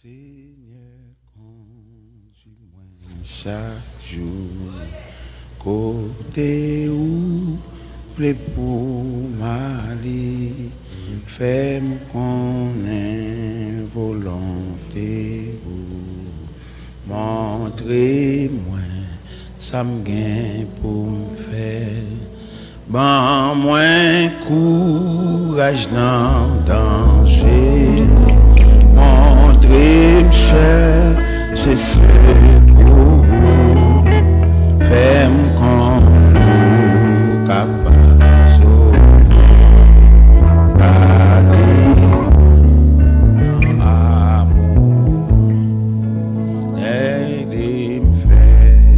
Seigneur, conduis-moi chaque jour, côté où voulez pour m'aller, fais-moi connaître volonté ou montrez-moi ça me gagne pour me faire. Ban moins courage dans danger, montrez-moi c'est secours, fais-moi qu'on capable de sauver, gardez-moi amour, aidez-moi faire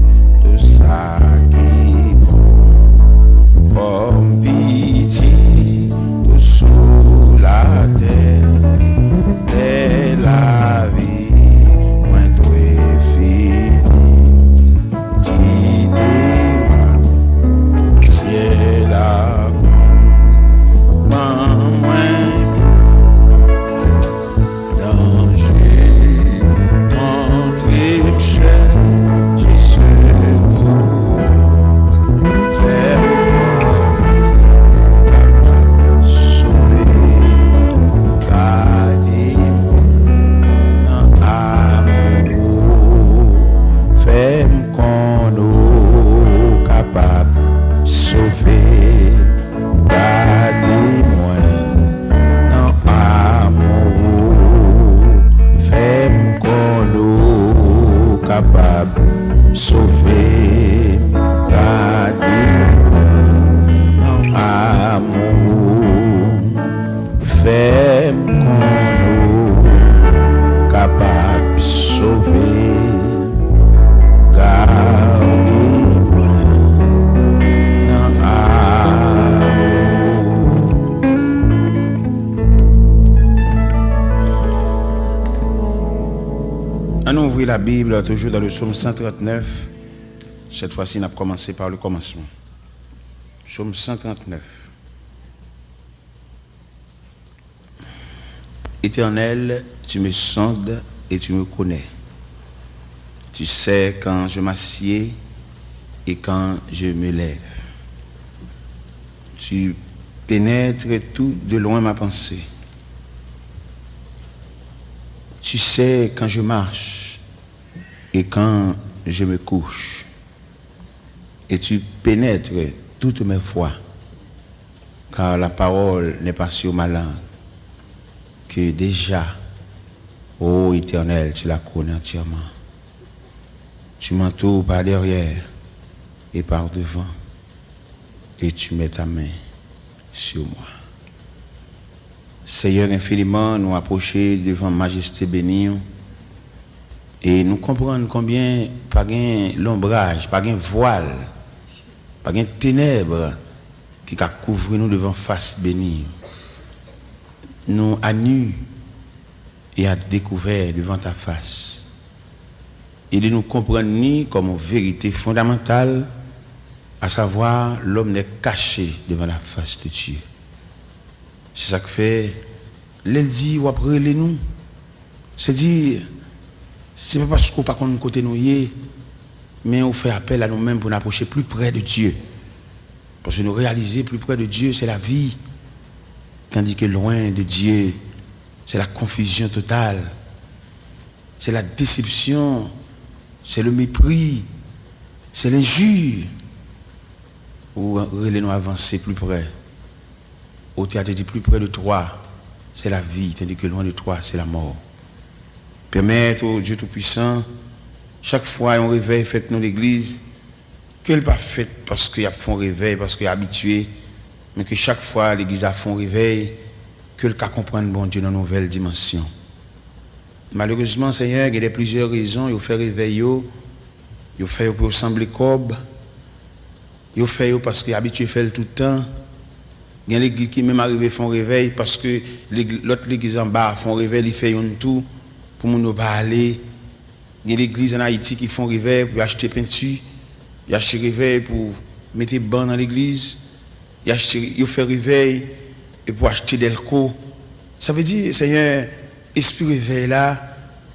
tout ça qui est bon, comme pitié tout sous la terre, dès la vie. Sauver, garder mon amour, fais-moi qu'on capable de sauver, garder-moi mon amour. On ouvre la Bible toujours dans le psaume 139. Cette fois-ci, on a commencé par le commencement. Psaume 139. Éternel, tu me sondes et tu me connais. Tu sais quand je m'assieds et quand je me lève. Tu pénètres tout de loin ma pensée. Tu sais quand je marche et quand je me couche. Et tu pénètres toutes mes voies, car la parole n'est pas sur ma langue, que déjà, ô Éternel, tu la connais entièrement. Tu m'entoures par derrière et par devant, et tu mets ta main sur moi. Seigneur, infiniment, nous approcher devant Majesté bénie, et nous comprenons combien, pas gain l'ombrage, pas gain voile, pas gain ténèbres qui a couvert nous devant face bénie. Nous à nu et à découvert devant ta face. Et de nous comprendre ni comme vérité fondamentale, à savoir l'homme n'est caché devant la face de Dieu. C'est ça que fait, l'elle dit ou après les nous. C'est dire, c'est pas parce qu'on pas qu'on côté nous y, mais on fait appel à nous-mêmes pour nous approcher plus près de Dieu. Parce que nous réaliser plus près de Dieu, c'est la vie. Tandis que loin de Dieu, c'est la confusion totale. C'est la déception, c'est le mépris, c'est l'injure. Ou nous avancer plus près. Au théâtre dit plus près de toi, c'est la vie, tandis que loin de toi, c'est la mort. Permettre au Dieu Tout-Puissant, chaque fois on réveille, faites-nous l'église, qu'elle n'est pas faite parce qu'il y a fond réveil, parce qu'il est habitué, mais que chaque fois l'église a fond réveil, qu'elle comprenne bon Dieu dans une nouvelle dimension. Malheureusement, Seigneur, il y a plusieurs raisons, il fait réveil, il fait pour ressembler comme, il fait parce qu'il est habitué à faire tout le temps. Il y a l'église qui même arrivé font réveil parce que l'autre l'église en bas font réveil, ils font un tout pour nous pas aller. Il y a l'église en Haïti qui font réveil pour acheter peinture, ils achètent réveil pour mettre banc dans l'église, ils font réveil et pour acheter delco. Ça veut dire, Seigneur, esprit réveil là,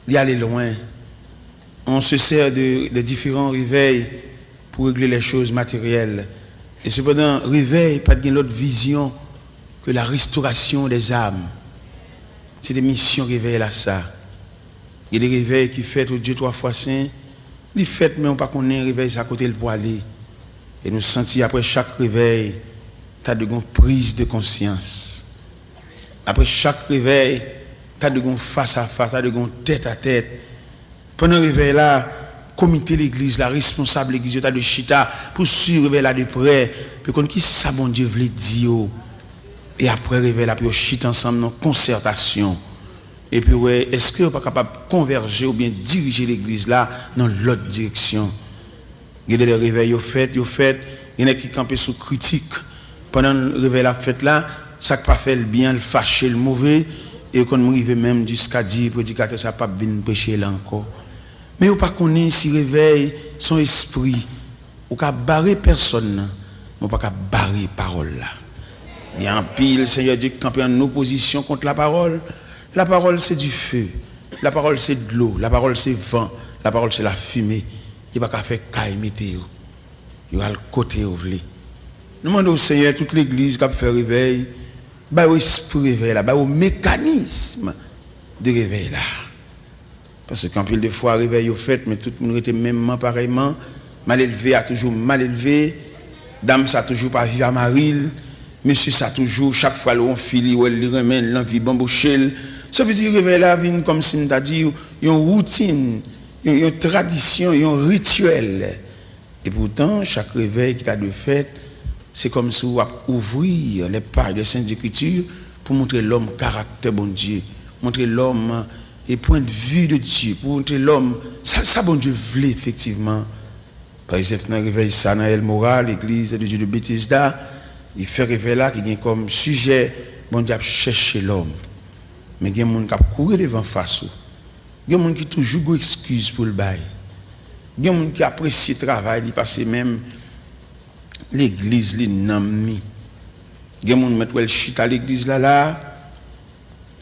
d'y aller loin. On se sert de différents réveils pour régler les choses matérielles. Et cependant, réveil, pas de l'autre vision que la restauration des âmes. C'est des missions réveil là ça. Il y a des réveils qui fêtent au Dieu 3 fois saint. Ils fêtent, mais on ne pas qu'on ait un réveil à côté pour aller. Et nous sentir après chaque réveil, tu as de bonnes prises de conscience. Après chaque réveil, tu as de bonnes face à face, tu as de bonnes tête à tête. Pendant le réveil là, comité l'église, la responsable l'église, tu as de chita pour suivre le réveil là de près. Puis qu'on qui ça bon Dieu voulait dire. Et après le réveil là, puis on chita ensemble dans concertation. Et puis ouais, est-ce que on pas capable de converger ou bien diriger l'église là dans l'autre direction? Il y a des réveils au fait, il y en a qui campent sous critique. Pendant le réveil la fête là, ça qui pas fait le bien, le fâché, le mauvais, et qu'on arrive même jusqu'à dire prédicateur ça pas venir prêcher là encore. Mais on pas connaît si réveil son esprit, ou ka barrer personne, on pas ka barrer parole là. Il y a un pile Seigneur Dieu qui campe en opposition contre la parole. La parole c'est du feu, la parole c'est de l'eau, la parole c'est vent, la parole c'est la fumée. Il ne va pas faire caille météo. Il va le côté où vous voulez. Nous demandons au Seigneur, toute l'église qui a fait réveil, bah au esprit réveil là, bah au mécanisme de réveil là. Parce qu'en pile de fois réveil au fait, mais tout le monde était même pareillement, mal élevé a toujours mal élevé, dame ça toujours pas vivre à Maril, monsieur ça toujours chaque fois on fili ou elle remène l'envie bambouchel. Ça veut dire réveil là vient comme si on a dit une routine. Il y a une tradition, il y a un rituel. Et pourtant, chaque réveil qui t'a de fait, c'est comme si on va ouvrir les pages des Saintes Écritures pour montrer l'homme caractère bon Dieu, montrer l'homme et point de vue de Dieu, pour montrer l'homme, ça bon Dieu voulait effectivement. Par exemple, dans le réveil Sanaël Moral, l'église de Dieu de Bethesda, il fait réveil là qui a comme sujet, bon Dieu a cherché l'homme. Mais il y a des gens qui courent devant face. Il y a des gens qui toujours des excuses pour le bail. Il y a des gens qui apprécient le travail, ils passent même l'église, les noms. Il y a des gens qui mettent le chute à l'église là,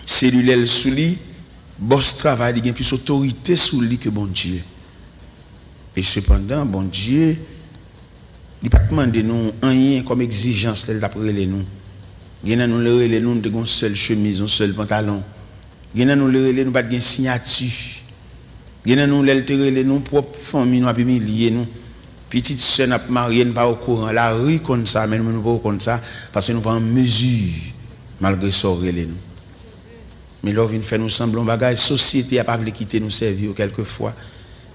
cellulaire sous lui, boss travail, il y a plus d'autorité sous lui que bon Dieu. Et cependant, bon Dieu, il n'a pas demandé nous rien comme exigence d'après les nous. Il y a nous les nous de une seule chemise, un seul pantalon. Il y a nous les nous pas de signature. Il y a nous les nous propre famille nous a humilié nous. Petite sœur n'a marié pas au courant la rue comme ça mais nous pas comme ça parce que nous pas en mesure malgré ça les nous. Mais là vient faire nous semblant bagage société a pas voulu quitter nous servir quelquefois.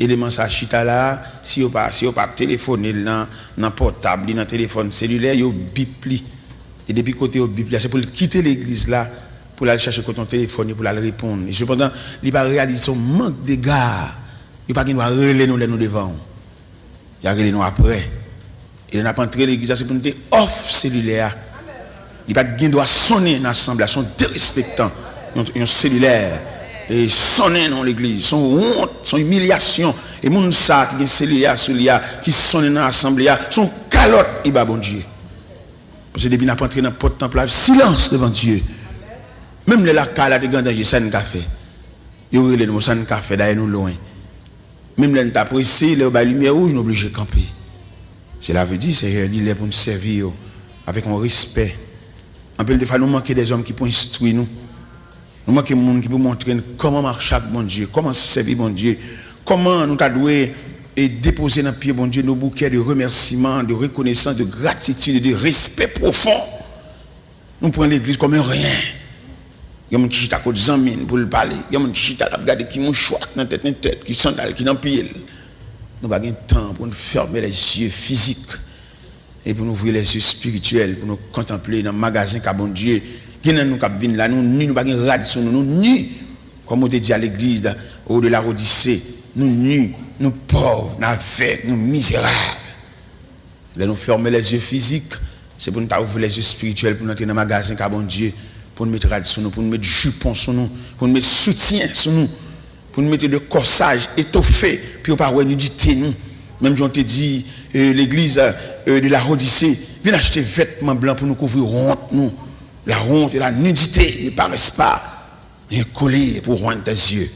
Élément ça chita là si on pas téléphoner dans portable dans téléphone cellulaire yo bip li. Et depuis côté au bip c'est pour quitter l'église là pour aller chercher ton téléphone pour aller répondre. Et cependant il pas réaliser son manque d'égard. Il pas qu'il doit relayer nous devant. Il a relé nous après. Il n'a pas entré l'église c'est pour nous off cellulaire. Il pas qu'il doit sonner dans l'assemblée son dérespectant un cellulaire et sonner dans l'église son honte son humiliation et moun ça qui cellulaire sur lia qui sonne dans l'assemblée son calotte il ba bon Dieu. Parce que depuis n'a pas entré dans le porte temple silence devant Dieu. Même les lacala de grand danger ça n'a fait. Yo relé nous ça n'a fait d'ailleurs nous loin. Même les t'a pressé les ba lumière rouge nous obligé camper. Cela veut dire c'est il est pour nous servir avec un respect. En peu de fois nous manquer des hommes qui pour instruire nous. Nous manquons des gens qui pour montrer comment marcher avec bon Dieu, comment servir bon Dieu, comment nous doué et déposer dans le pied bon Dieu nos bouquets de remerciements, de reconnaissance, de gratitude, de respect profond. Nous prenons l'église comme un rien. Il y a des gens qui chita à côté de Zamine pour le parler. Il y a des gens qui chita à regarder qui mouchoir dans tête, qui sandale, qui dans pied. Nous n'avons pas de temps pour nous fermer les yeux physiques et pour nous ouvrir les yeux spirituels, pour nous contempler dans le magasin qu'a bon Dieu. Nous nous là, nous pas de rad sur nous nus, comme on te dit à l'église au de la Odyssée, nous nus, nous pauvres, nous aveugles, nous misérables. Là nous fermer les yeux physiques, c'est pour nous ouvrir les yeux spirituels, pour nous entrer dans le magasin qu'a bon Dieu, pour nous mettre rad sur nous, pour nous mettre jupon sur nous, pour nous mettre soutien sur nous, pour nous mettre de corsage étoffé, puis on pas nous nudité nous. Même j'en te dit l'église de la Odyssée, viens acheter vêtements blancs pour nous couvrir honte nous. La honte et la nudité ne paraissent pas un collier pour rendre tes yeux.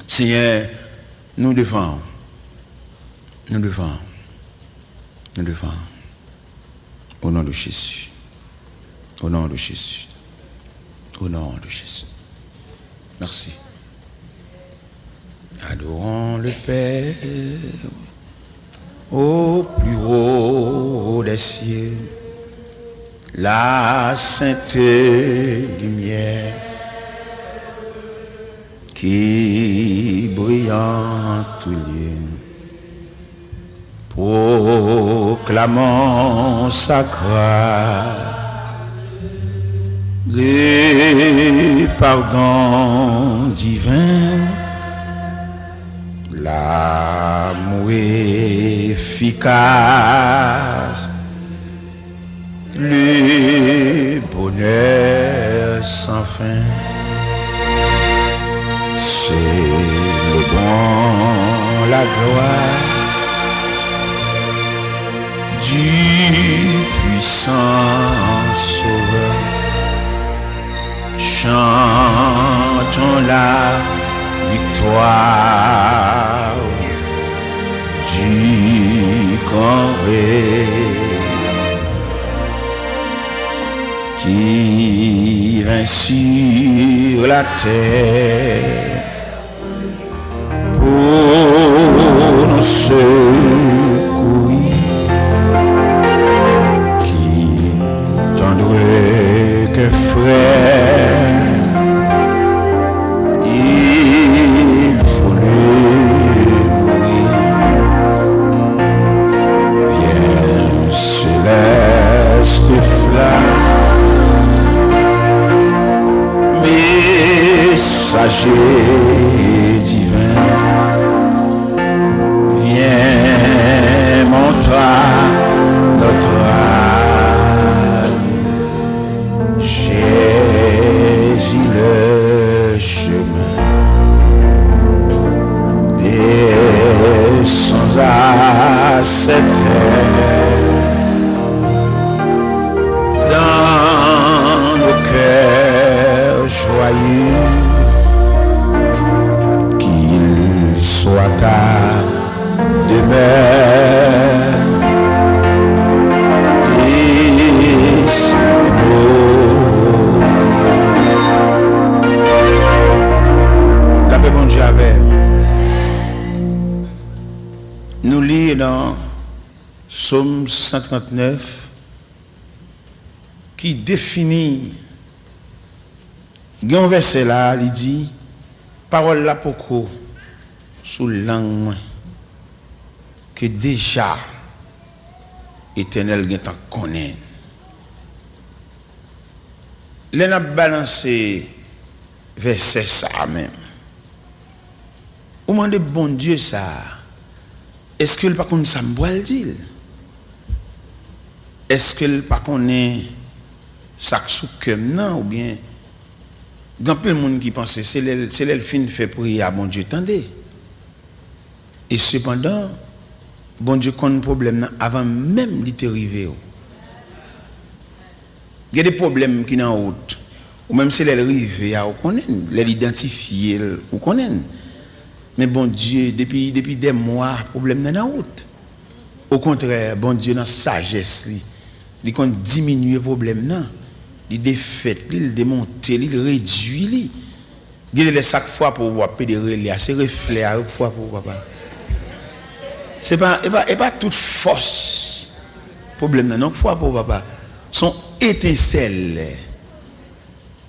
Seigneur, nous devons. Nous devons. Nous devons. Au nom de Jésus. Au nom de Jésus. Au nom de Jésus. Merci. Adorons le Père au plus haut des cieux, la sainte lumière qui brille en tout lieu. Proclamons sa grâce, le pardon divin, l'amour efficace, le bonheur sans fin. C'est le bon, la gloire du puissant Sauveur. Chantons la victoire du grand rayonnement qui vint sur la terre pour nous secourir, qui tendrait que frère. Il voulait mourir, bien céleste flamme, messager divin, viens montrer notre âme, Jésus le chemin. Descends à cette terre, dans nos cœurs joyeux, qu'il soit ta demeure et sans gloire. La paix, bon Dieu, avec. Nous lisons dans Psaume 139 qui définit un verset là, il dit parole là pour sous langue que déjà éternel t'en connaît. L'on a balancé verset ça même. Au moment de bon Dieu ça. Est-ce que le pas qu'on ça me dit? Est-ce que le pas qu'on est ça sous comme non ou bien grand peu de monde qui pense c'est le fin fait prier à bon Dieu tendez. Et cependant bon Dieu connaît problème avant même d'y arriver. Il y a des problèmes qui dans route ou même c'est l'arrivée à connaître, l'identifier ou connaître. Mais bon Dieu, depuis des mois, problème dans la route. Au contraire, bon Dieu, dans sa sagesse, il compte diminuer le problème, il défait, il démonte, il réduit. Il laisse chaque fois pour voir pédérer, c'est reflet à chaque fois pour voir. C'est pas toute force. Problème, non, fois pour papa. Son étincelle.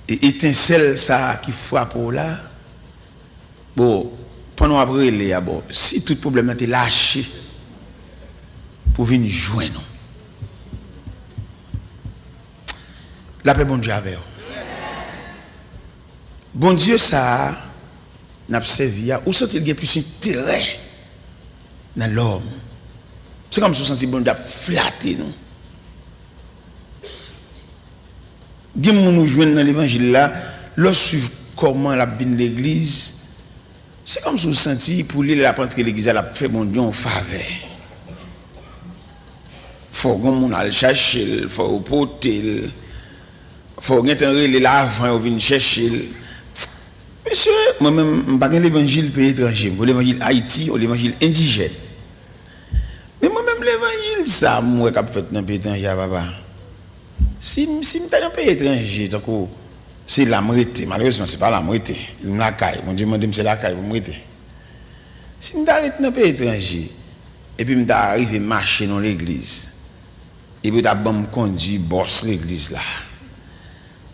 Et étincelle, ça qui frappe là. Bon. Pendant après les bon, si tout problème est lâché pour venir joindre. La paix bon Dieu avec vous. Bon Dieu ça n'a servi à ou senti il y a plus intérêt dans l'homme. C'est comme si on senti bon Dieu flatter nous. Gen nous joindre dans l'évangile là, lorsque comment la vie de l'église. C'est comme si vous sentiez pour lui l'apprendre que l'église a fait bon Dieu en faveur. Faut qu'on aille chercher, faut porter, faut qu'on ait l'avant, on vient chercher. Monsieur, moi-même, je n'ai pas l'évangile pays étranger, l'évangile Haïti ou l'évangile indigène. Mais moi-même, l'évangile, ça, moi, qui fait dans le pays étranger, papa. Si je suis dans un pays étranger, c'est la moitié. Malheureusement, ce n'est pas la moitié. C'est la caille. Mon Dieu m'a dit c'est la caille, vous me si je m'arrête dans un pays étranger, et puis je arrive à marcher dans l'église, et puis je me conduire, bosse l'église là.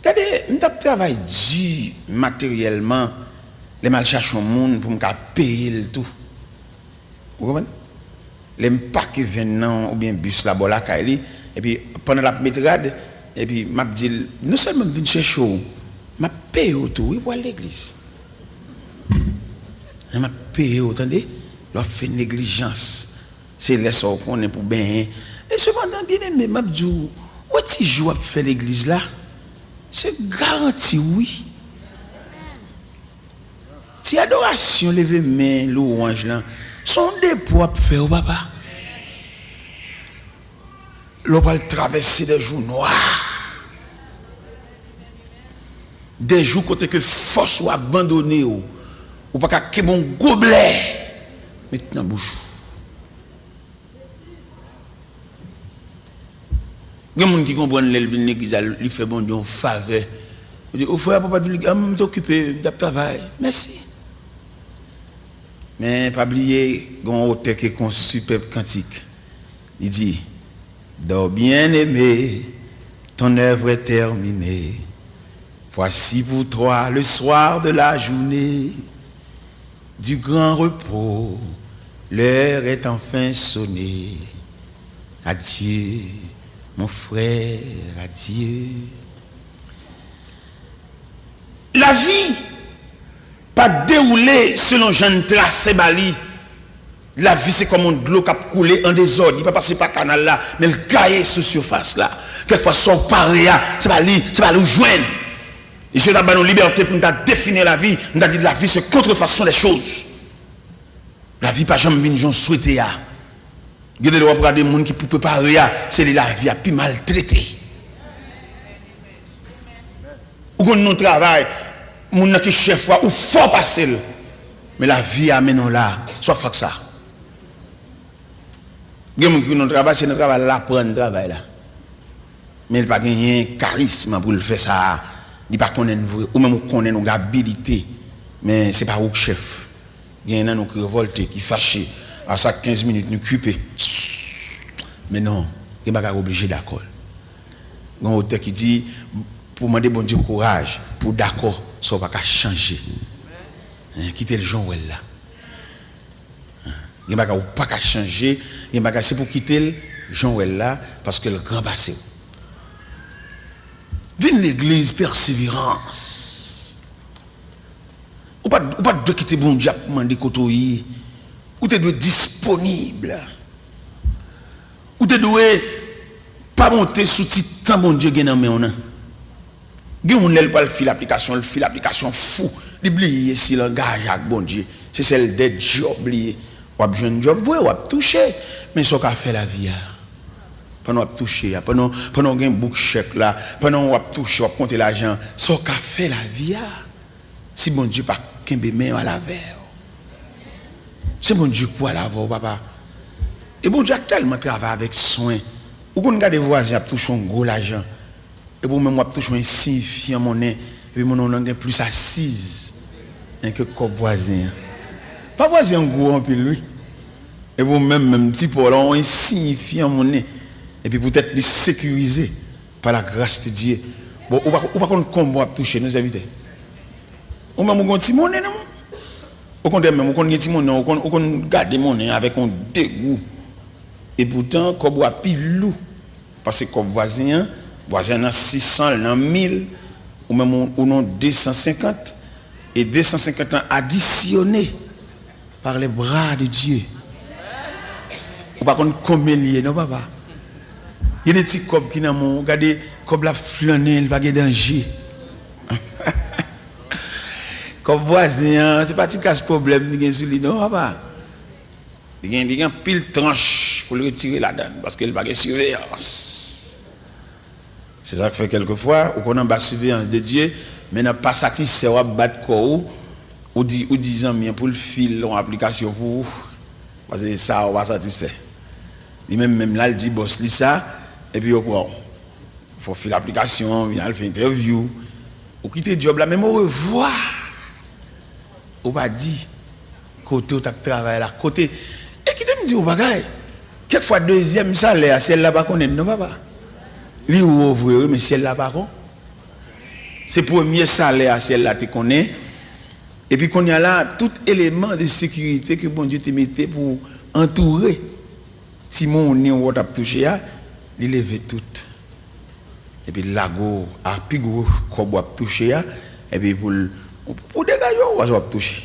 Regardez, je travaille dur matériellement, les mal chercher au monde pour me payer le tout. Vous comprenez? Les paquets venant ou bien bus là-bas là, et puis pendant la métrade, et puis m'a dit, non seulement venir chercher, m'a payé tout, pour l'église. M'a payé, attendez, leur fait négligence. C'est les sorts qu'on est pour bien. Et cependant, bien aimé, m'a dit, où tu joues à faire l'église là? C'est garanti, oui. Si adoration, lever main, louange là, sont des pour faire, papa. L'on va traverser des jours noirs. Des jours côté que force ou abandonné ou pas qu'à mon gobelet maintenant bouche. Il y a des gens qui comprennent l'église, il fait bon Dieu en faveur. Il dit, au frère, papa, je vais t'occuper, je travail. Merci. Mais pas oublier, il y a un auteur qui est un superbe cantique. Il dit, dors bien aimé, ton œuvre est terminée. Voici pour toi le soir de la journée, du grand repos, l'heure est enfin sonnée. Adieu. Mon frère, adieu. La vie, pas déroulée selon Jean Tracé Bali. La vie, c'est comme un de l'eau qui a coulé en désordre. Il ne peut pas passer par le canal là, mais le cahier sur surface là. Quelquefois, son pari, c'est pas le joindre. Et je n'ai pas de liberté pour nous définir la vie. Nous avons dit que la vie, c'est contrefaçon des choses. La vie, pas jamais venir souhaiter. Il y a des gens qui ne peuvent pas préparer, c'est la vie a plus maltraité. Ou quand nous travaillons, nous qui chef ou fort passer. Mais la vie amène là, soit fait ça. Il y a des gens qui nous travaillent, c'est notre travail là, prendre le travail là. Mais il n'y a pas de charisme pour le faire ça. Il n'y a pas de ou même qu'on ait une habilité. Mais ce n'est pas au chef. Il y a des gens qui révoltent, qui fâchent. À ça 15 minutes nous occuper. Mais non, il n'est pas obligé d'accord. Il y a un auteur qui dit pour demander bon Dieu courage, pour d'accord, ça ne va pas changer. Quitter le genre là. Il n'y a pas changer, c'est pour quitter le genre là parce que le grand passé. Viens l'église persévérance. Ou pas de quitter bon Dieu pour demander côté. Ou tu dois être disponible. Ou tu dois pas monter sous titan bon Dieu gen nan men on. Gen moun lèl pas faire l'application fou. L'oublier si langage avec bon Dieu, c'est celle des jobs oublier. Ou besoin job, ouais, ou toucher, mais ça qu'a fait la vie. Pendant ou toucher, pendant gen book chèque là, pendant ou toucher, ou compter l'argent, ça qu'a fait la vie. Si bon Dieu pas kembe men à la verre. C'est bon Dieu pour la voir, papa. Et bon Dieu a tellement travaillé avec soin. Ou qu'on regarde les voisins qui touchent un gros l'argent. Et pour même, toucher un insignifiant monnaie. Et puis mon nom est plus assise que comme voisin. Pas voisin gros en pile, lui. Et vous même petit pour un insignifiant monnaie. Et puis peut-être les sécuriser par la grâce de Dieu. Bon, ou pas qu'on combat toucher nos invités. Ou même on petit monnaie, non? Au contraire, même, on garde mon nez avec un dégoût. Et pourtant, comme on a pile loup. Parce que comme voisin a 600, 1000, ou même on a 250. Et 250 ans additionnés par les bras de Dieu. Ou pas qu'on combien lié, non, papa? Il y a des petits cobs qui n'ont pas, regardez, comme la flânée, il n'y a pas de danger. Comme voisin, c'est pas un problème qui est sur lui, non, papa. Il y a pile tranche pour le retirer là-dedans, parce qu'il n'y a pas de surveillance. C'est ça que fait quelquefois, ou qu'on a une surveillance de Dieu, mais n'a pas satisfait ou battre corps, ou dit amis pour le fil en application pour parce que ça on va satisfaire. Il même là il dit boss li ça et puis bon faut faire l'application, il fait interview, ou quitter job là même au revoir. On va dire côté où tu travailles là côté et qui te me dit au bagaille quelquefois deuxième salaire celle là pas connaît non papa. Lui ouvre mais celle là pas con. C'est premier salaire celle là tu connais. Et puis qu'on y a là tout élément de sécurité que bon Dieu te mettait pour entourer si mon nez ou t'a touché à il lever tout. Et puis lago a plus gros qu'on a touché à et puis pour dégager on va toucher.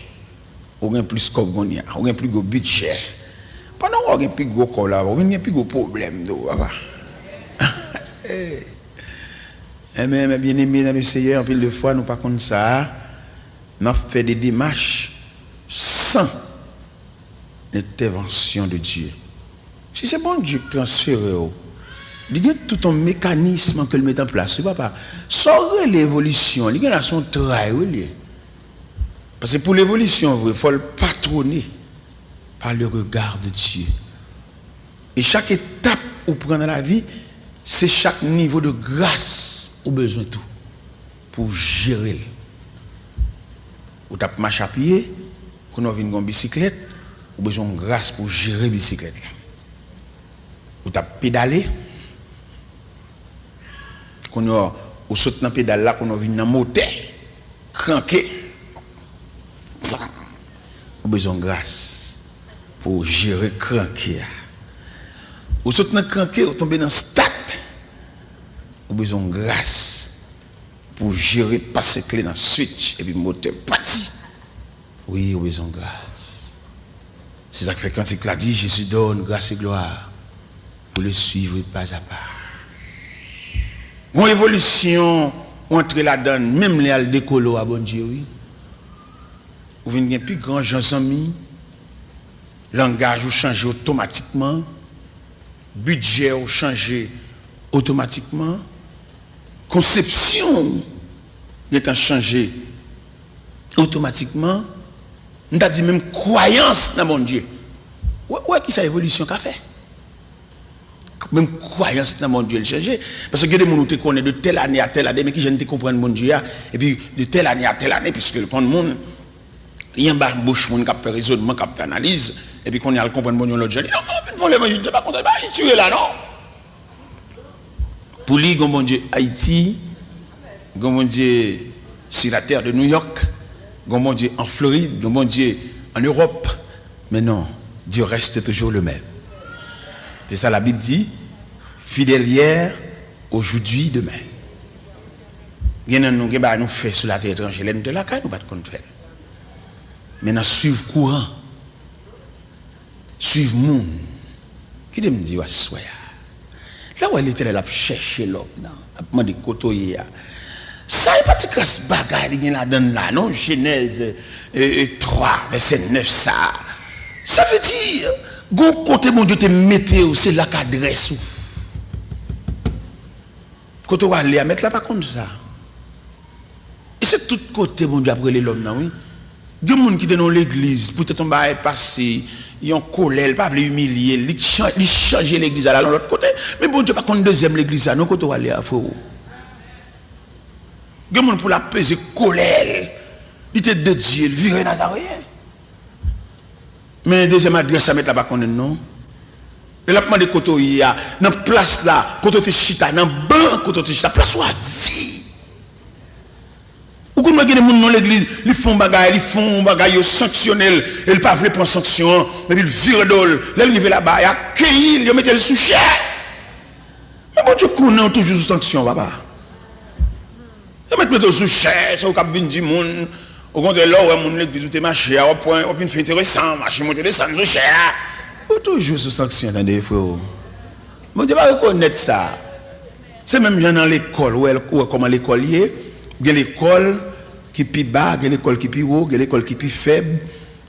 On a plus qu'on a, on a plus gros budget. Pendant on a plus gros qu'on là, on a plus gros problème do papa. Mais bien aimé dans le Seigneur en pile de fois nous pas comme ça. Nous fait des démarches sans l'intervention de Dieu. Si c'est bon Dieu qui transfère, il y a tout un mécanisme que le met en place. Papa, sans l'évolution, il y a son travail. Parce que pour l'évolution, il faut le patronner par le regard de Dieu. Et chaque étape où prend dans la vie, c'est chaque niveau de grâce au besoin de tout pour gérer. Ou tu as marché à pied, quand on vient en bicyclette, ou besoin de grâce pour gérer la bicyclette. Ou tu as pédalé, quand on saute dans le pédale là, quand on vient dans le moteur, cranqué, ou besoin de grâce pour gérer cranqué. Ou saute dans le cranqué, ou tombe dans le stade, ou besoin de grâce pour gérer, passer clé dans le switch et puis le moteur parti. Oui, ou besoin de grâce. C'est ça que fait quand il l'a dit, Jésus donne grâce et gloire pour le suivre pas à pas. Une évolution, entre là-dedans, même les décollés à bon Dieu, oui. Vous venez plus grand gens amis, langage ou changer automatiquement, budget ou changer automatiquement, conception est changé automatiquement. Nous avons dit même croyance dans mon Dieu. Ouais, qui ça évolution qu'a fait? Même croyance dans mon Dieu le changer. Parce que des gens qui connaissent de telle année à telle année, mais qui ne comprennent mon Dieu, et puis de telle année à telle année, puisque le monde, il y a un bouche qui fait raisonnement, qui fait analyse, et puis qu'on y a le comprendre mon Dieu l'autre jour. Non, l'évangile, je ne sais pas contre, il tue là, non? Pour lui, mon Dieu, Haïti, mon Dieu, sur la terre de New York, mon Dieu, en Floride, mon Dieu, en Europe. Mais non, Dieu reste toujours le même. C'est ça la Bible dit, fidèle hier, aujourd'hui, demain. Il y a nous fait sur la terre étrangère, nous de la caille, nous pas de compte faire. Maintenant, suivre courant, suivre monde. Qui me dit, ouais, soya. Là où elle était, elle a cherché l'homme, elle a demandé de côtoyer. Ça n'est pas si casse bagaille, il y a là, non? Genèse 3, verset 9, ça. Ça veut dire, gon côté mon Dieu te météo, c'est là qu'adresse. Quand on va aller à mettre là, pas comme ça. Et c'est tout côté mon Dieu après l'homme, oui. Il y a des gens qui sont dans l'église, peut-être on va passer. Ils ont colère, ils ne peuvent pas humilier, ils changent l'église à l'autre côté. Mais bon Dieu, pas qu'on deuxième l'église à nous, quand on va aller à faux. Il y a des gens pour la peser colère, il était de Dieu, il virait Nazaréen. Mais deuxième adresse à mettre là-bas qu'on est non. Et là, de côté il y a, dans la place là, côté de chita, dans le banc, côté de chita, place où à vie. Ou quand on a des gens dans l'église, ils font bagaille sanctionnel, ils ne peuvent pas prendre sanction, mais ils virent d'ol, ils arrivent là-bas, ils accueillent, ils mettent le sous chair. Mais bon Dieu connaît toujours sous sanction, papa. Ils mettent le sous chair, c'est au cap du monde, au contraire là, où l'église où tu es marché, au point, on vient faire intéressant, marcher, monter, descendre sous chair. Toujours sous sanction, attendez, frère. Bon Dieu va reconnaître ça. C'est même dans l'école, où comment l'école y est. Il y a l'école qui est plus bas, il y a l'école qui est plus haut, il y a l'école qui est plus faible.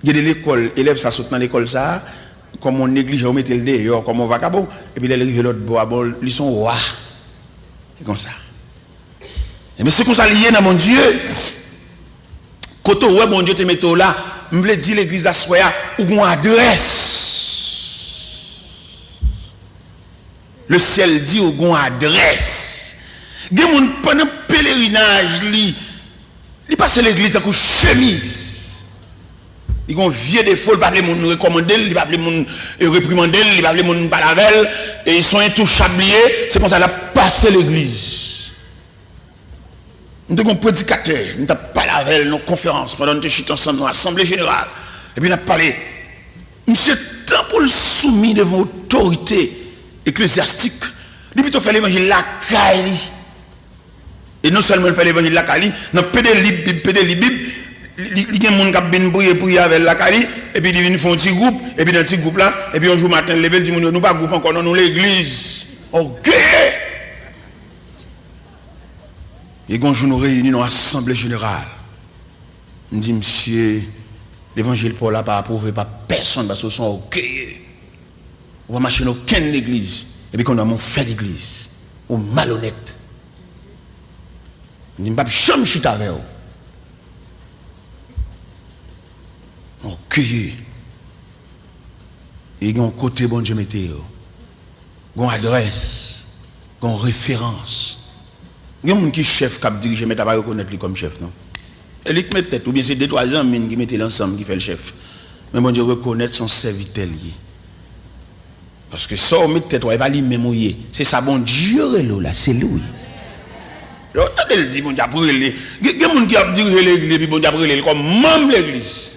Il y a l'école, élève ça saute dans l'école ça, comme on néglige, on met le dehors, comme on vagabond, et puis il arrive l'autre bois, ils sont rois. C'est comme ça. Et mais c'est comme ça lié dans mon Dieu. Quand ouais bon Dieu te mette là, je veux dire l'église la soya ou une adresse. Le ciel dit ou une adresse. Des gens pendant pèlerinage li passe l'église avec chemise. Ils ont vieux défaut, ils ne parlent pas de recommander, ils ne parlent pas de réprimander, ils ne parlent pas de palavel, et ils sont intouchables. C'est pour ça qu'ils ont passé l'église. Nous avons un prédicateur, nous avons parlé avec nos conférences, pendant que nous sommes ensemble, dans l'Assemblée générale. Et puis nous avons parlé. Monsieur, tant pour le soumis devant l'autorité ecclésiastique, il plutôt faire l'évangile la caille. Et non seulement faire l'évangile la caille, nous pédé la Bible, il y a des gens qui ont brouillé avec la caille, et puis ils font un petit groupe, et puis dans un petit groupe là, et puis un jour matin, ils disent nous ne pas groupe encore, nous l'église. Ok! Et quand je nous réunis dans l'Assemblée générale, je dis, monsieur, l'évangile Paul n'a pas approuvé par personne parce qu'ils sont ok. On va marcher dans aucune église. Et puis qu'on a mon fait l'église. Ou malhonnête. Je dis, je ne vais pas jamais chuter avec vous. Ok. Et il y a un côté bon Dieu météo. Il y a une adresse. Il y a une référence. Il y a un gens qui chef qui dirige, mais tu ne vas pas reconnaître lui comme chef, non? Et lui qui met tête, ou bien c'est 2-3 ans qui mettent l'ensemble qui fait le chef. Mais bon Dieu reconnaître son serviteur lié. Parce que ça, on met tête, on va pas lui même mouiller. C'est ça, bon Dieu, là, c'est lui. Attendez, il dit, bon Dieu, après, il y a des gens qui ont dirigé l'église, puis bon Dieu, après, il comme membre l'église.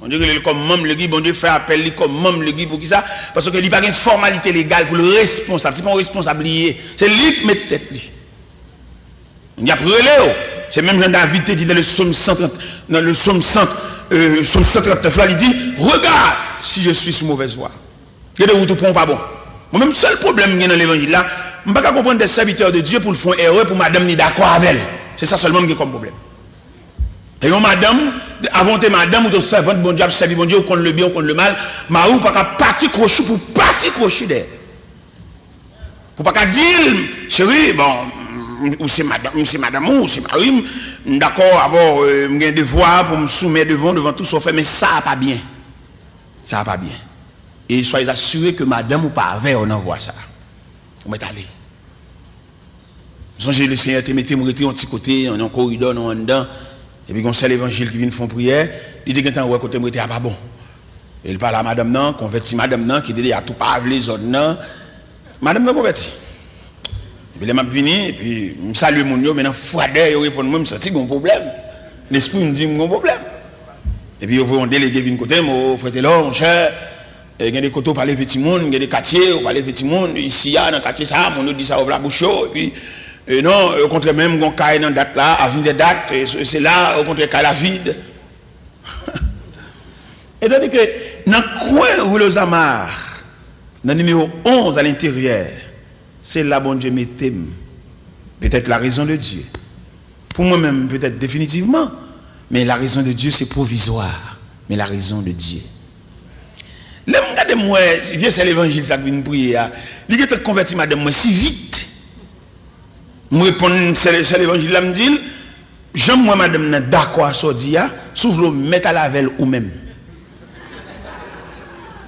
Bon Dieu, il comme membre l'église, bon Dieu fait appel comme membre l'église, pour qui ça? Parce qu'il n'y a pas une formalité légale pour le responsable. Ce n'est pas un responsable lié. C'est lui qui met tête. Il y a relais, c'est même Jean David dit dans le psaume 130, dans le psaume 139, il dit, regarde si je suis sur mauvaise voie. Il y a des routes pas bon. Moi-même, seul problème dans l'évangile là, je ne peux pas comprendre des serviteurs de Dieu pour le faire erreur pour madame ni d'accord avec elle. C'est ça seulement qui est comme problème. Et madame, avant de madame ou de servante, bon Dieu, servir bon Dieu, ou contre le bien ou contre le mal, ma ou pas qu'à partir crochet pour partir crochet d'elle. Pour pas qu'à dire, chérie, bon, ou c'est madame, ou c'est Marie, d'accord, avoir un devoir pour me soumettre devant tout ce fait, mais ça va pas bien. Ça va pas bien. Et soyez assurés que madame ou pas avec, on envoie ça. On m'est allé. Songez le Seigneur te mettez un petit côté, on est en corridor, on est en dedans, et puis on sait l'évangile qui vient faire prière, il dit que ouais, côté m'était pas bon. Et il parle à madame non, converti madame non, qui dit à tout pas les autres non. Madame non converti. Et puis, je suis venu, et puis, je salue mon Dieu, maintenant, froideur, il répond, moi, je sens qu'il y a un problème. L'esprit me dit, il y a un problème. Et puis, on délégué d'une côté, mon frère là, mon cher, il y a des côtés, on parle de petits monde, il y a des quartiers, on parle de petits monde, ici, dans le quartier, ça, on nous dit ça, ouvre la bouche, et puis, non, au contraire, même, on caille dans la date là, à des dates, c'est là, au contraire, qu'à la vide. Et donc, dans le coin où le Zamar, dans le numéro 11 à l'intérieur, c'est là, bon Dieu, mettez peut-être la raison de Dieu. Pour moi-même, peut-être définitivement, mais la raison de Dieu, c'est provisoire. Mais la raison de Dieu. Là, regardez-moi, c'est l'évangile, ça que je prie. Il est converti, madame, moi, si vite. Je réponds, c'est l'évangile, là, me dit, j'aime moi, madame, d'accord à ce dire, sauf le mettre à la velle ou même.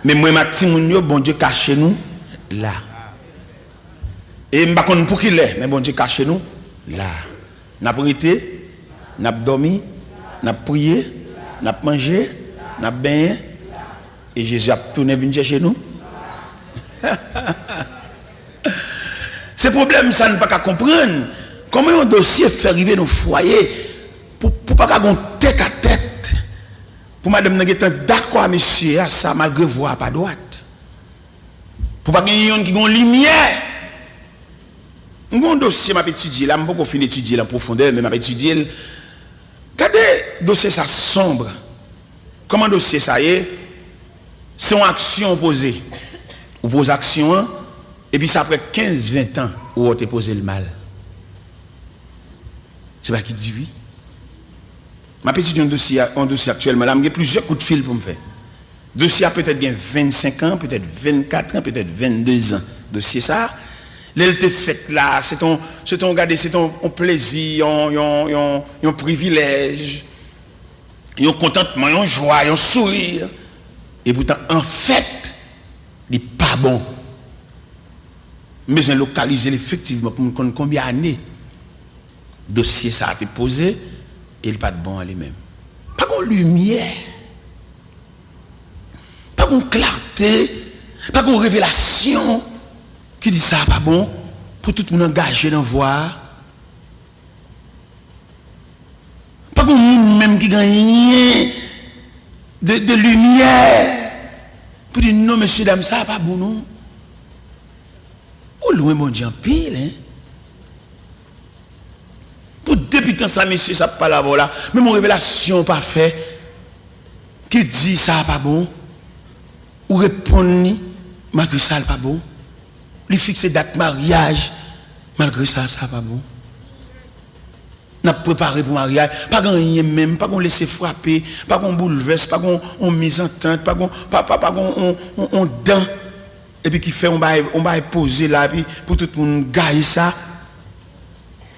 Mais moi, ma petite mounio, bon Dieu, cachez nous là. Et je ne sais pas pour qui il est, mais bon Dieu cache nous là. Nous avons prêté, nous avons dormi, nous avons prié, nous avons mangé, nous avons baigné. Et Jésus a tourné venir chercher nous. Ce problème, ça ne peut pas comprendre. Comment un dossier fait arriver dans le foyer pour ne pas avoir tête à tête. Pour madame Nageta d'accord, monsieur, à ça, malgré voix pas droite. Pour pas qu'il y ait une qui a une lumière. Mon dossier m'a étudié là, je ne peux pas finir d'étudier en profondeur, mais m'a étudié. Regardez, dossier ça sombre. Comment dossier ça est? C'est une action posée. Ou pose action, et puis ça après 15-20 ans, où on te posé le mal. C'est pas qui dit oui. M'a étudié un dossier actuellement, là, j'ai plusieurs coups de fil pour me faire. Dossier a peut-être 25 ans, peut-être 24 ans, peut-être 22 ans. Dossier ça. L'elle te fait là, c'est ton plaisir, un privilège. un contentement, une joie, un sourire. Et pourtant, en fait, il n'est pas bon. Mais je localiser effectivement pour me combien d'années dossier ça a été posé et il n'est pas de bon à lui-même. Pas de lumière, pas de clarté, pas de révélation qui dit ça pas bon pour tout le monde engagé dans voir. Pas de monde même qui gagne de lumière pour dire non monsieur dame ça pas bon non. Ou loin mon Dieu en pile hein. Pour depuis tant ça monsieur ça pas là voilà mais mon révélation pas fait qui dit ça pas bon ou répondre malgré ça pas bon lui fixer date mariage malgré ça pas bon n'a préparé pour mariage pas gagner même pas qu'on laisser frapper pas qu'on bouleverse pas qu'on mise en tente pas qu'on on dent et puis qui fait on va poser là puis pour tout le monde gagner ça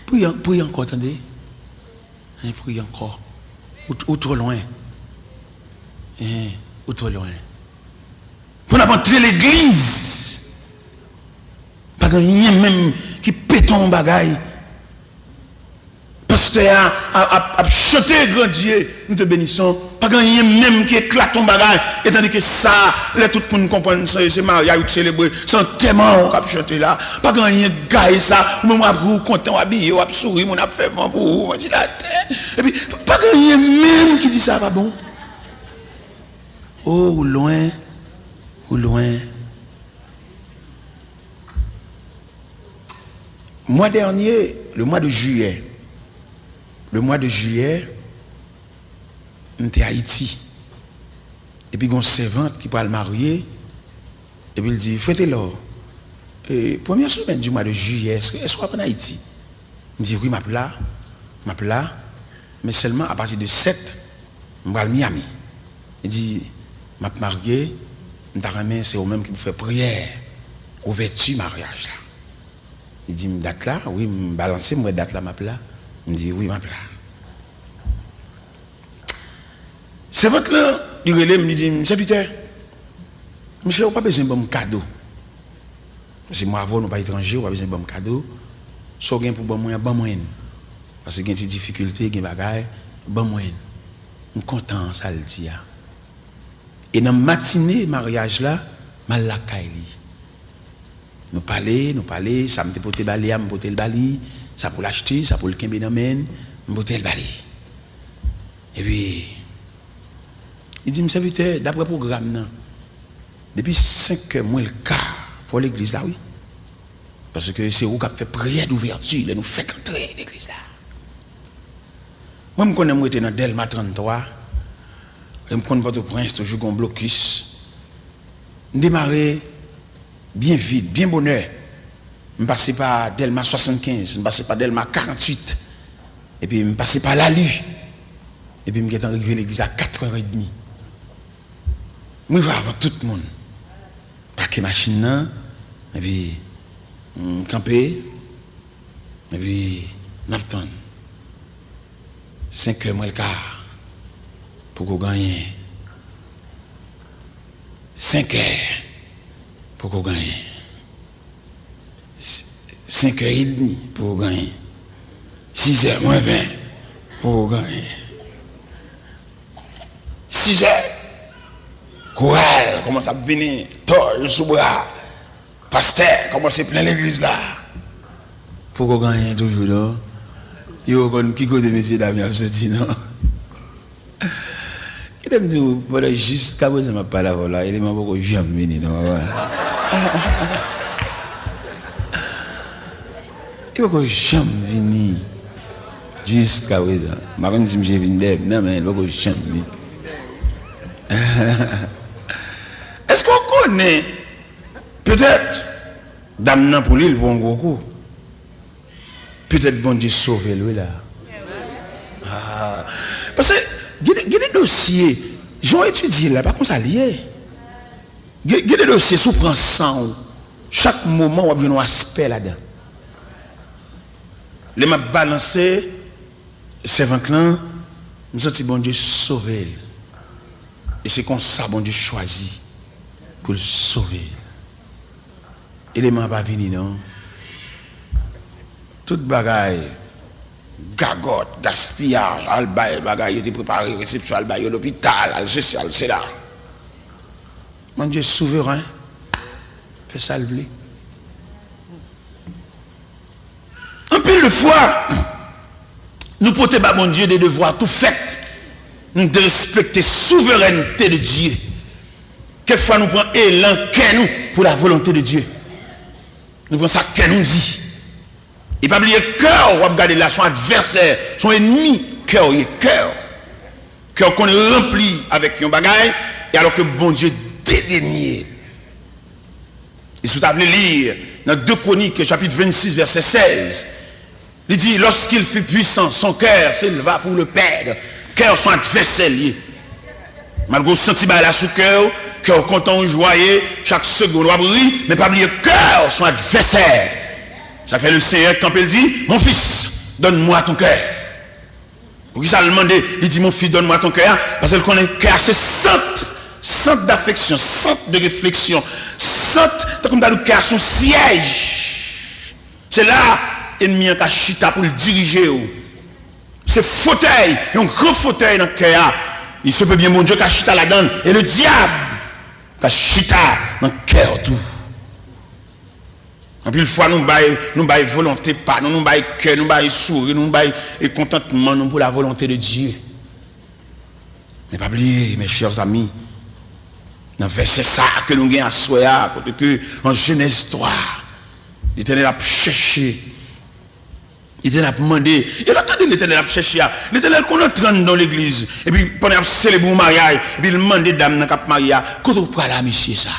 pour encore attendez pour encore ou trop loin ou trop loin pour n'entrer l'église pas gagner même qui péton bagaille pasteur a chanté grand Dieu nous te bénissons pas gagner même qui éclate ton bagage et tandis que ça là tout le monde comprend ça c'est mariage célébrer sans tellement on chanter là pas gagner gaille ça même vous content habillé ou sourire on a fait vent pour vous ventilateur et puis pas gagner même qui dit ça pas bon oh ou loin mois dernier le mois de juillet j'étais à Haïti. Et puis, il y a une servante qui parle marier. Et puis, il dit, faites-le. Première semaine du mois de juillet, est-ce qu'on va en Haïti? Il dit, oui, ma plat. Mais seulement à partir de 7, je vais à Miami. Il dit, ma marié, c'est au même qui me fait prière, ouverture mariage. Là. Il dit, date là, oui, me balancer, moi, date là, ma plat. Il me dit, oui, ma plat. C'est votre là, il me dit, serviteur, monsieur, vous n'avez pas besoin de bon cadeau. Parce que moi, avant, nous pas étrangers, vous n'avez pas besoin de bon cadeau. Sauf que pour bon moyen, bon moyen. Parce que y a des difficultés, il y a des bagailles, bon moyen. Je suis content, ça le dit. Et dans la matinée, mariage là, mal la caille. Nous parlons, ça me porté balé, me porté le bali, ça pour l'acheter, ça pour le kembe dans men, me porté le bali. Et puis il dit, monsieur serviteur, d'après le programme, depuis 5h moins le quart, il faut l'église là, oui. Parce que c'est où qui a fait prière d'ouverture, il nous fait entrer l'église là. Moi, je connais, moi, j'étais dans Delma 33, je connais Port-au-Prince, toujours un blocus. Je démarrais bien vite, bien bonheur. Je passais par Delma 75, je passais par Delma 48, et puis je passais par la Lue. Et puis je suis arrivé à l'église à 4h30. Je vais avant tout le monde. Paquet machine, et puis camper, et puis n'attendre. 5h moins le quart pour qu'on gagne. 5h pour qu'on gagne. 5h30 pour qu'on gagne. 6h moins 20 pour qu'on gagne. 6h. Chorale, commence à venir, torche sous bras. Pasteur, commence à plein l'église là. Pour qu'on gagne toujours, non? Yo, qui côté messieurs dames, je dis non. Il me dit, voilà, jusqu'à présent, je ne pas là, voilà, il m'a beaucoup jamais venu, non? Il m'a beaucoup jamais venu. Jusqu'à présent. Je ne sais pas si je viens d'être, non, mais il m'a beaucoup jamais venu. Est-ce qu'on connaît peut-être dame pour l'île pour un gros coup? Peut-être bon Dieu sauver lui là. Ah. Parce que il y a des dossiers, j'ai étudié là, pas comme ça lié. Il y a des dossiers sous prend sang. Chaque moment on a un aspect là-dedans. Les m'a balancé, c'est 20 ans, Nous sentons bon Dieu sauver. Et c'est comme ça bon Dieu choisit pour le sauver. Élément pas venir non. Toute bagaille, gagote, gaspillage, albaï, bagaille était préparé, réception albaï, l'hôpital, al social, c'est là. Mon Dieu souverain, fait ça le blé. Un peu de fois, nous portons à mon Dieu des devoirs tout faits. Nous devons respecter la souveraineté de Dieu. Quelquefois nous prenons élan qu'est nous pour la volonté de Dieu. Nous prenons ça qu'est nous dit. Et pas oublier cœur, on va regarder là son adversaire, son ennemi, cœur, il est cœur. Cœur qu'on est rempli avec un bagaille, et alors que bon Dieu dédaigné. Et si vous avez lire dans 2 Chroniques, chapitre 26, verset 16, il dit, lorsqu'il fut puissant, son cœur s'éleva pour le perdre. Cœur son adversaire lié. Malgré le sentiment là sous cœur, cœur content, joyeux, chaque seconde, on brille, mais pas oublier cœur son adversaire. Ça fait le Seigneur quand il dit, mon fils, donne-moi ton cœur. Pour qui ça le demande, il dit, mon fils, donne-moi ton cœur, parce qu'il connaît le cœur, c'est centre d'affection, centre de réflexion, centre, comme dans le cœur, son siège. C'est là, l'ennemi a chita pour le diriger. C'est fauteuil, un grand fauteuil dans le cœur. Il se peut bien, mon Dieu, qu'a chita la donne, et le diable, qu'a chita dans le cœur tout. En plus, une fois, nous baillons volonté, pas, nous baillons cœur, nous baillons sourire, nous baillons contentement nous pour la volonté de Dieu. Mais pas oublier, mes chers amis, dans le verset ça que nous avons à soya, parce que en Genèse 3, l'Éternel a cherché, l'Éternel a demandé, et l'attendez l'Éternel a cherché, l'Éternel qu'on entre dans l'église, et puis pendant qu'il a célébré le mariage, et puis il demande des dames dans le mariage, quand on parle à monsieur ça?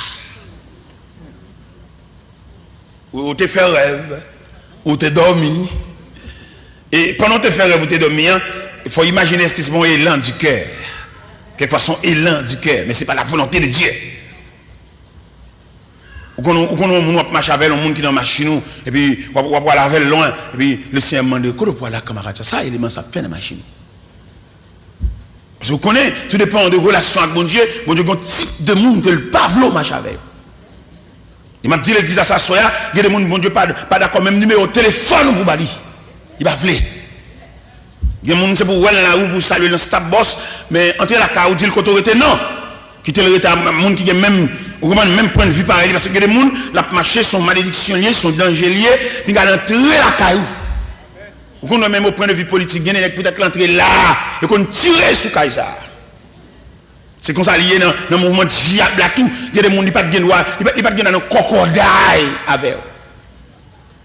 Ou te fait rêve, ou te dormi. Et pendant que tu fais rêve ou te dormi, il faut imaginer ce qui est mon élan du cœur. Quelquefois son élan du cœur, mais ce n'est pas la volonté de Dieu. Ou quand on marche avec un monde qui est dans la machine, et puis on va aller loin, et puis le Seigneur me demande, comment on va la camarade, ça élément ça fait dans la machine. Parce que vous connaissez, tout dépend de relation avec mon Dieu a un type de monde que le pavlo marche avec. Il m'a dit l'église à sa soya, il y a des gens, bon Dieu, pas d'accord, même numéro de téléphone pour bali. Il va vouloir. Il y a des gens, c'est pour la roue, pour saluer le stade boss, mais entre la car, ou dit le côté, non. Qui te le rete à monde qui a même point de vue pareil, parce que il y a des gens, la marché, sont malédictions liées, sont dangers liés, ils ont entré la caillou. Ou qu'on a même au point de vue politique, il y a peut-être l'entrée là, et qu'on tire sur Kaysar. C'est comme ça lié dans le mouvement de diable là tout. Il y a des gens qui ne sont pas dans un crocodile avec eux.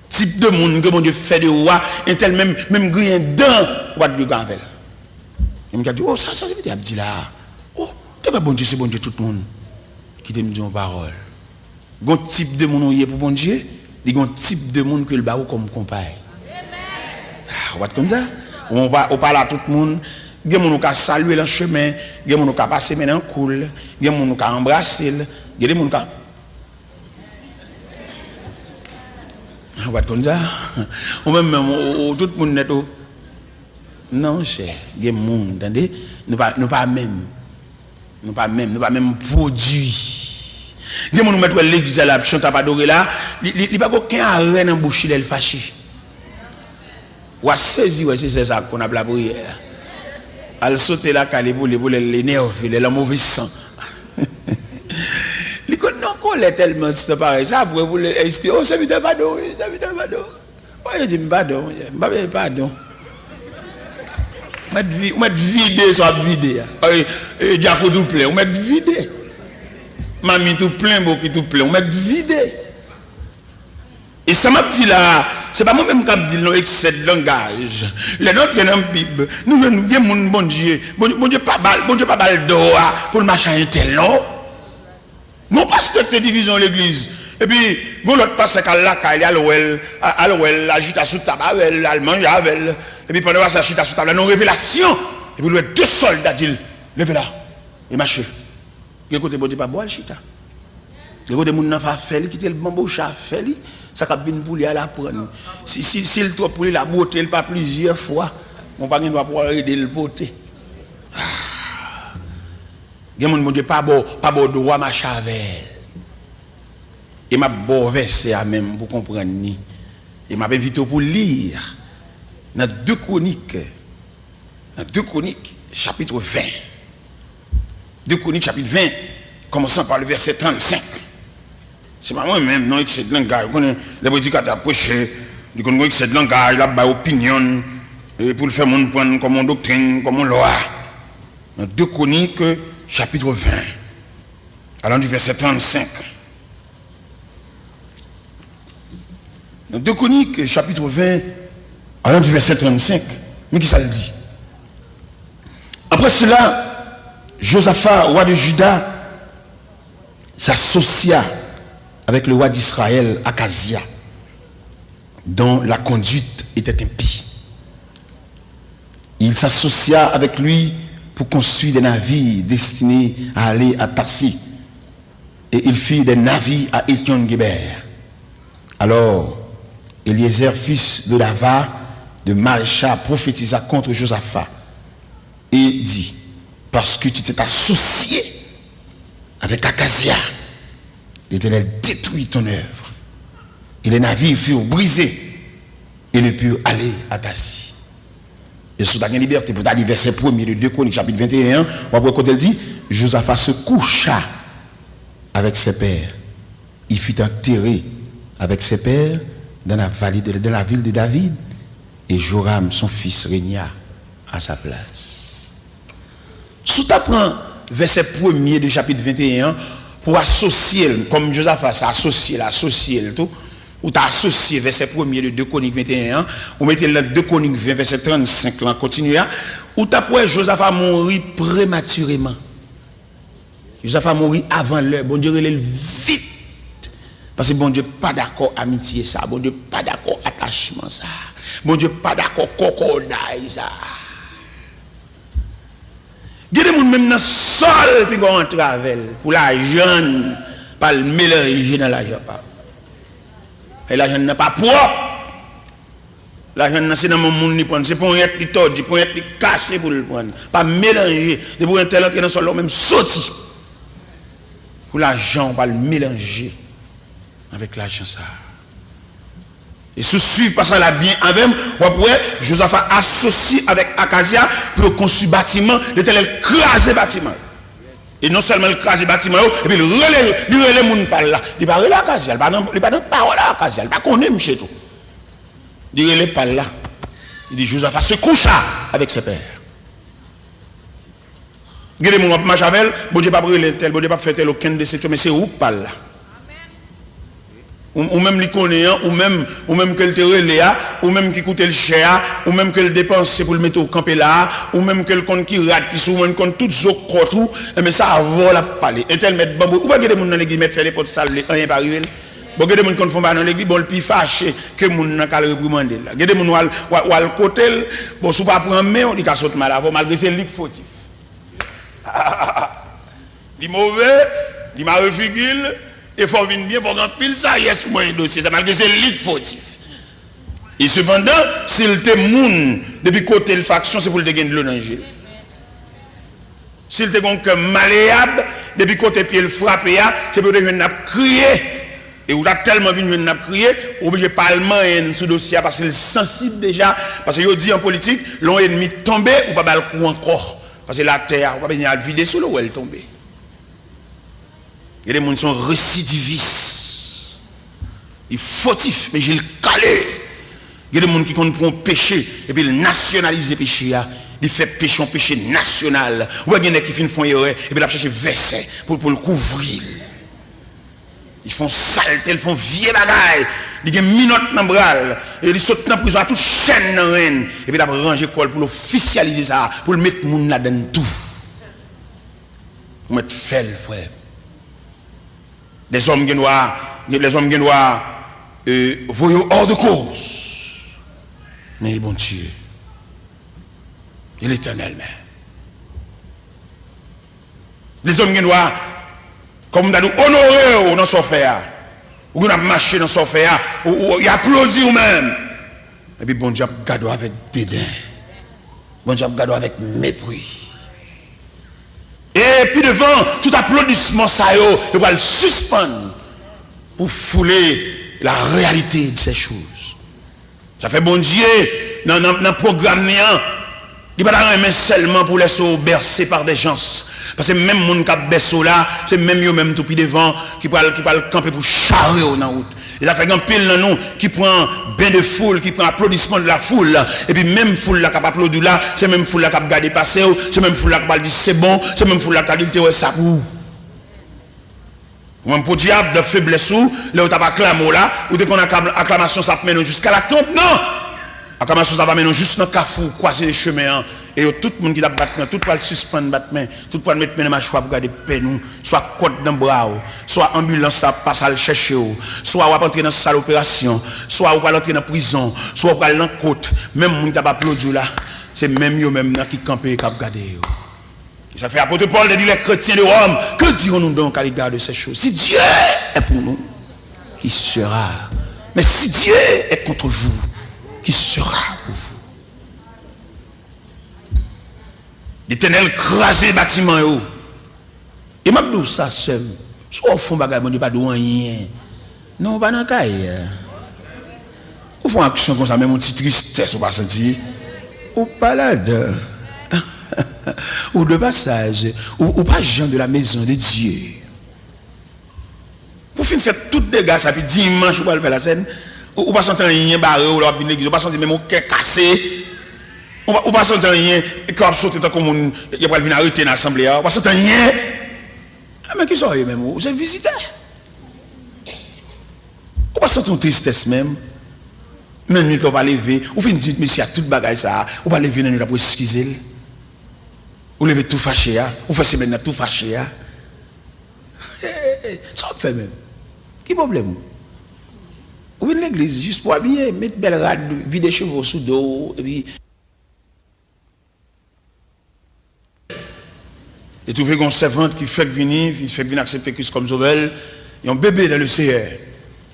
Type de monde que mon Dieu fait de roi, et tel même grien dans roi de Ganvel. Il me dit, oh ça c'est bien dit là. Oh, tu vas bon Dieu, c'est bon Dieu tout le monde qui te dit une parole. Il y a un type de monde qui est pour bon Dieu, il y a un type de monde que le barreau comme compagne. On va comme ça. On parle à tout le monde. Il y a des gens qui ont salué le chemin, il y a des gens qui ont passé maintenant cool, il y a des gens qui ont embrassé, il y a des gens qui ont... On va comme ça. Ou même tout le monde net. Non, cher, il y a des gens, entendez? Nous pas même produit. Il y a des gens qui mettent l'église là, chanter pas adoré là, il n'y a pas aucun arrêt dans la bouche, il est fâché. Ou à saisir, c'est ça qu'on a la prière. Elle saute là, elle l'énerve, elle a mauvais sang. Il dit non, qu'on est tellement c'est pareil. Ça, après, vous l'est oh, c'est vite pardon, c'est vite pardon. Moi, je dis pardon, pardon. Vous mettez vidé, soit vidé. Diaco tout plein, vous mettez vidé. Mamie tout plein, beaucoup tout plein, vous mettez vidé. Et ça m'a dit là, c'est pas moi-même qui dis non excès de langage. Les nôtres dans la Bible, nous venons dire bon Dieu, bon Dieu pas balle d'or pour le machin tel non. Mon pasteur te division l'église. Et puis, bon l'autre pasteur qui a là, il a l'ouel, agite à sous tabac, l'allemand, avec. Et puis pendant ça, agite à sous tabac, non révélation. Et puis, il y a 2 soldats, dit, levez là, et marchez. Il y a côté bon Dieu pas boire, chita. Il y a des gens qui ont fait, qui ont le bambou chat fait, ça a bien pour lui à la prendre. Si le trop pour lui la beauté, il pas plusieurs fois, on ne peut pas pouvoir aider le beauté. Il y a mon Dieu pas bon droit ma chavel. Et m'a bon verset à même pour comprendre ni. Et m'a invité pour lire dans 2 Chroniques. Dans 2 Chroniques chapitre 20. 2 Chroniques chapitre 20 commençant par le verset 35. C'est pas moi-même non excès de langage. Les prédicateurs prêcher, ils connaissent excès de langage, là opinion et pour le faire mon prendre comme une doctrine, comme une loi. Dans 2 Chroniques chapitre 20. Allant du verset 35. Dans 2 Chroniques chapitre 20 allant du verset 35. Mais qui ça le dit? Après cela, Josaphat, roi de Juda, s'associa avec le roi d'Israël, Akazia, dont la conduite était impie. Il s'associa avec lui pour construire des navires destinés à aller à Tarsis. Et il fit des navires à Étion-Guéber. Alors, Eliezer, fils de Dava, de Marécha, prophétisa contre Josaphat et dit, parce que tu t'es associé avec Akazia, l'Éternel détruit ton œuvre. Et les navires furent brisés et ne purent aller à Tarsis. Et sous ta liberté, pour aller verset 1er de 2 Chroniques, chapitre 21, on voit quand elle dit, Josaphat se coucha avec ses pères. Il fut enterré avec ses pères dans la vallée de la ville de David. Et Joram, son fils, régna à sa place. Sous ta prend verset 1er de chapitre 21, pour associer, comme Josaphat s'est associé, tout, ou t'as associé verset 1er de 2 Chroniques 21, ou mettez le 2 Chroniques 20, verset 35, là, continue, ou t'as pour Josaphat mourir prématurément. Josaphat mourir avant l'heure, bon Dieu, il vite. Parce que bon Dieu pas d'accord amitié ça, bon Dieu pas d'accord attachement ça, bon Dieu pas d'accord cocodaille ça. Il y a des gens même dans le sol puis qu'on travel pour la jeune, pas le mélanger dans l'argent. Et l'argent n'est pas propre. L'argent c'est dans mon monde ni prendre, c'est pour être li tordu, pour être li cassé pour le prendre, pas mélanger, de pour un tel entrer dans le sol même sorti. Pour l'argent pas le mélanger avec l'argent ça. Et sous suivre pas ça là bien avec après Josaphat associé avec Akazia pour construire bâtiment, l'Éternel craser bâtiment. Et non seulement le craser bâtiment et puis il relève moun par là, il pas relève Akazia, il pas de parole à Akazia, il pas connaît monsieur tout. Il relève par là. Il dit Josaphat se coucha avec ses pères. Gade moun marche avec, bon Dieu pas brûler tel, bon Dieu pas faire tel aucun de ces mais c'est où par là. Ou même les connaissant, ou même que le terre ou même qui coûte le cher, ou même que le dépense pour le mettre au campé là, ou même que le compte qui rate, qui souvent compte tout ce tout, mais ça avant la parler. Et tel mettre bambou, ou pas que des gens dans l'église mettre faire les potes sales, rien pas arriver. Bon, que des gens qui font pas dans l'église, bon le plus fâché que moun n'a qu'à le réprimander là. Que des gens ou al côté, bon sous pas prendre main, on dit qu'à sauter mal avant malgré c'est lik fautif. Dit mauvais, dit m'a refigule. Il faut venir bien, il faut remplir ça, yes, moi, dossier, ça malgré c'est lit fautif. Et cependant, s'il te moun, depuis côté de faction, c'est pour le gagner de l'eau dans le gel. S'il te gon que malléable, depuis côté pied le frappé, c'est pour le n'a crier. Et ou a tellement venu n'a crier, obligé parlement et sous dossier parce qu'il est sensible déjà, parce que yo dit en politique, l'on ennemi tombé ou pas bal coup encore. Parce que la terre, on va venir vider sous l'eau où elle tombe. Il y a des gens qui sont récidivistes. Ils sont fautifs, mais j'ai le calé. Il y a des gens qui comptent péché et puis ils nationalisent le péché. Ils font péché un péché national. Ou il y a des gens qui font erreur et puis ils cherchent verset pour le couvrir. Ils font saleté, ils font vieux bagaille. Ils ont minote dans le bras. Et ils sautent dans la prison à toute chaîne dans la reine. Et puis ils ont rangé l'école pour officialiser ça, pour le mettre moun là-dedans tout. Pour mettre fel, frère. Les hommes qui doivent voyer hors de cause. Mais bon Dieu, il est l'éternel même. Les hommes qui doivent, comme nous honorer dans son fer, ou nous marché dans son fer, ou il applaudit ou même. Et puis bon Dieu garde avec dédain. Bon Dieu garde avec mépris. Et puis devant tout applaudissement, ça il va le suspendre pour fouler la réalité de ces choses. Ça fait bon Dieu, dans le programme, il n'y a pas de seulement pour laisser bercer par des gens. Parce que même les gens qui ont bercé là, c'est même eux même tout puis devant qui parlent camper pour charrer dans la route. Et ça fait un pile dans nous qui prend bain de foule, qui prend applaudissement de la foule. Et puis même foule là qui a applaudi là, c'est même foule là qui a gardé passer, c'est même foule là qui a dit c'est bon, c'est même foule là qui a dit ça pour. Ou un pour diable de faiblesse ou, là où tu as acclamé là, ou dès qu'on a acclamation ça mène jusqu'à la tombe, non! Acclamation ça va mener juste dans le cafou, croiser les chemins, et tout le monde qui a battu, tout le monde suspendre battre, tout le monde mettre dans ma choix pour garder peine, soit côte dans le bras, soit ambulance ça passe à le chercher, soit on va entrer dans salle d'opération, soit on va entrer dans prison, soit on va aller dans la côte, même les gens qui a applaudi là, c'est même eux même qui campent et qui garder. Ça fait apôtre Paul de dire les chrétiens de Rome, que dirons-nous donc à l'égard de ces choses? Si Dieu est pour nous, qui sera? Mais si Dieu est contre vous, qui sera pour vous? L'Éternel crasé le bâtiment. Et même tout ça, c'est soit au fond, bagage, pas de rien. Non, pas dans le cas. Ou font action comme ça, même une petite tristesse, ou pas sentir. Ou pas là-dedans. Ou de passage, ou pas gens de la maison de Dieu. Pour finir faire tout dégâts, ça puis dimanche, ou pas faire la scène, ou pas sentir rien barré, ou pas l'église, ou pas sentir même au cœur cassé, ou pas sentir rien, et quand on saute comme il y a pas venir arrêter dans l'assemblée, ou pas sentir rien. Mais qui sont eux même? Vous êtes visiteurs. Ou pas sentir une tristesse même. Même nuit qu'on va lever, ou finir dire, monsieur, il y a tout bagage ça, ou pas lever dans la nuit pour excuser. Ou levez tout fâché, ou faites semaine tout fâché. Ça fait même. Qui problème? Ou une l'église juste pour habiller, mettre belle rade, vider chevaux sous dos, et puis. Et trouver une servante qui fait venir accepter Christ comme sauveur, et un bébé dans le Seigneur.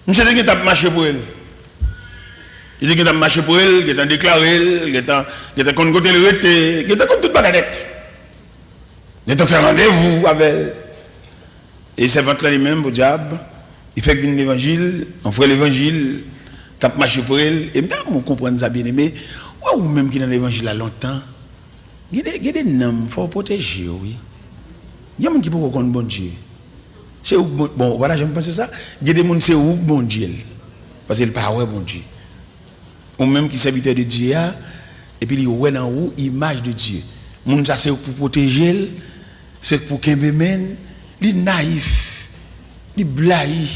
Monsieur dit qu'il a marché pour elle. Il dit qu'il a marché pour elle, qu'il a déclaré, qu'il a contre le rete, qu'il a contre toute bagadette. Il a fait rendez-vous avec elle. Et c'est votre là lui-même, au diable, il fait venir l'évangile, on fait l'évangile, il a marché pour elle. Et maintenant, on comprend ça bien aimé, ou même qui est dans l'évangile à longtemps, il y a des noms, il faut protéger, oui. Il y a des gens qui peuvent reconnaître bon Dieu. C'est où, bon, voilà, j'aime penser ça. Il y a des gens qui c'est où bon Dieu. Parce qu'il parle ouais bon Dieu. Ou même qui serviteur de Dieu, et puis il y a où image de Dieu. Moun ça c'est pour protéger, c'est pour qu'il mène, il est naïf, il est blague,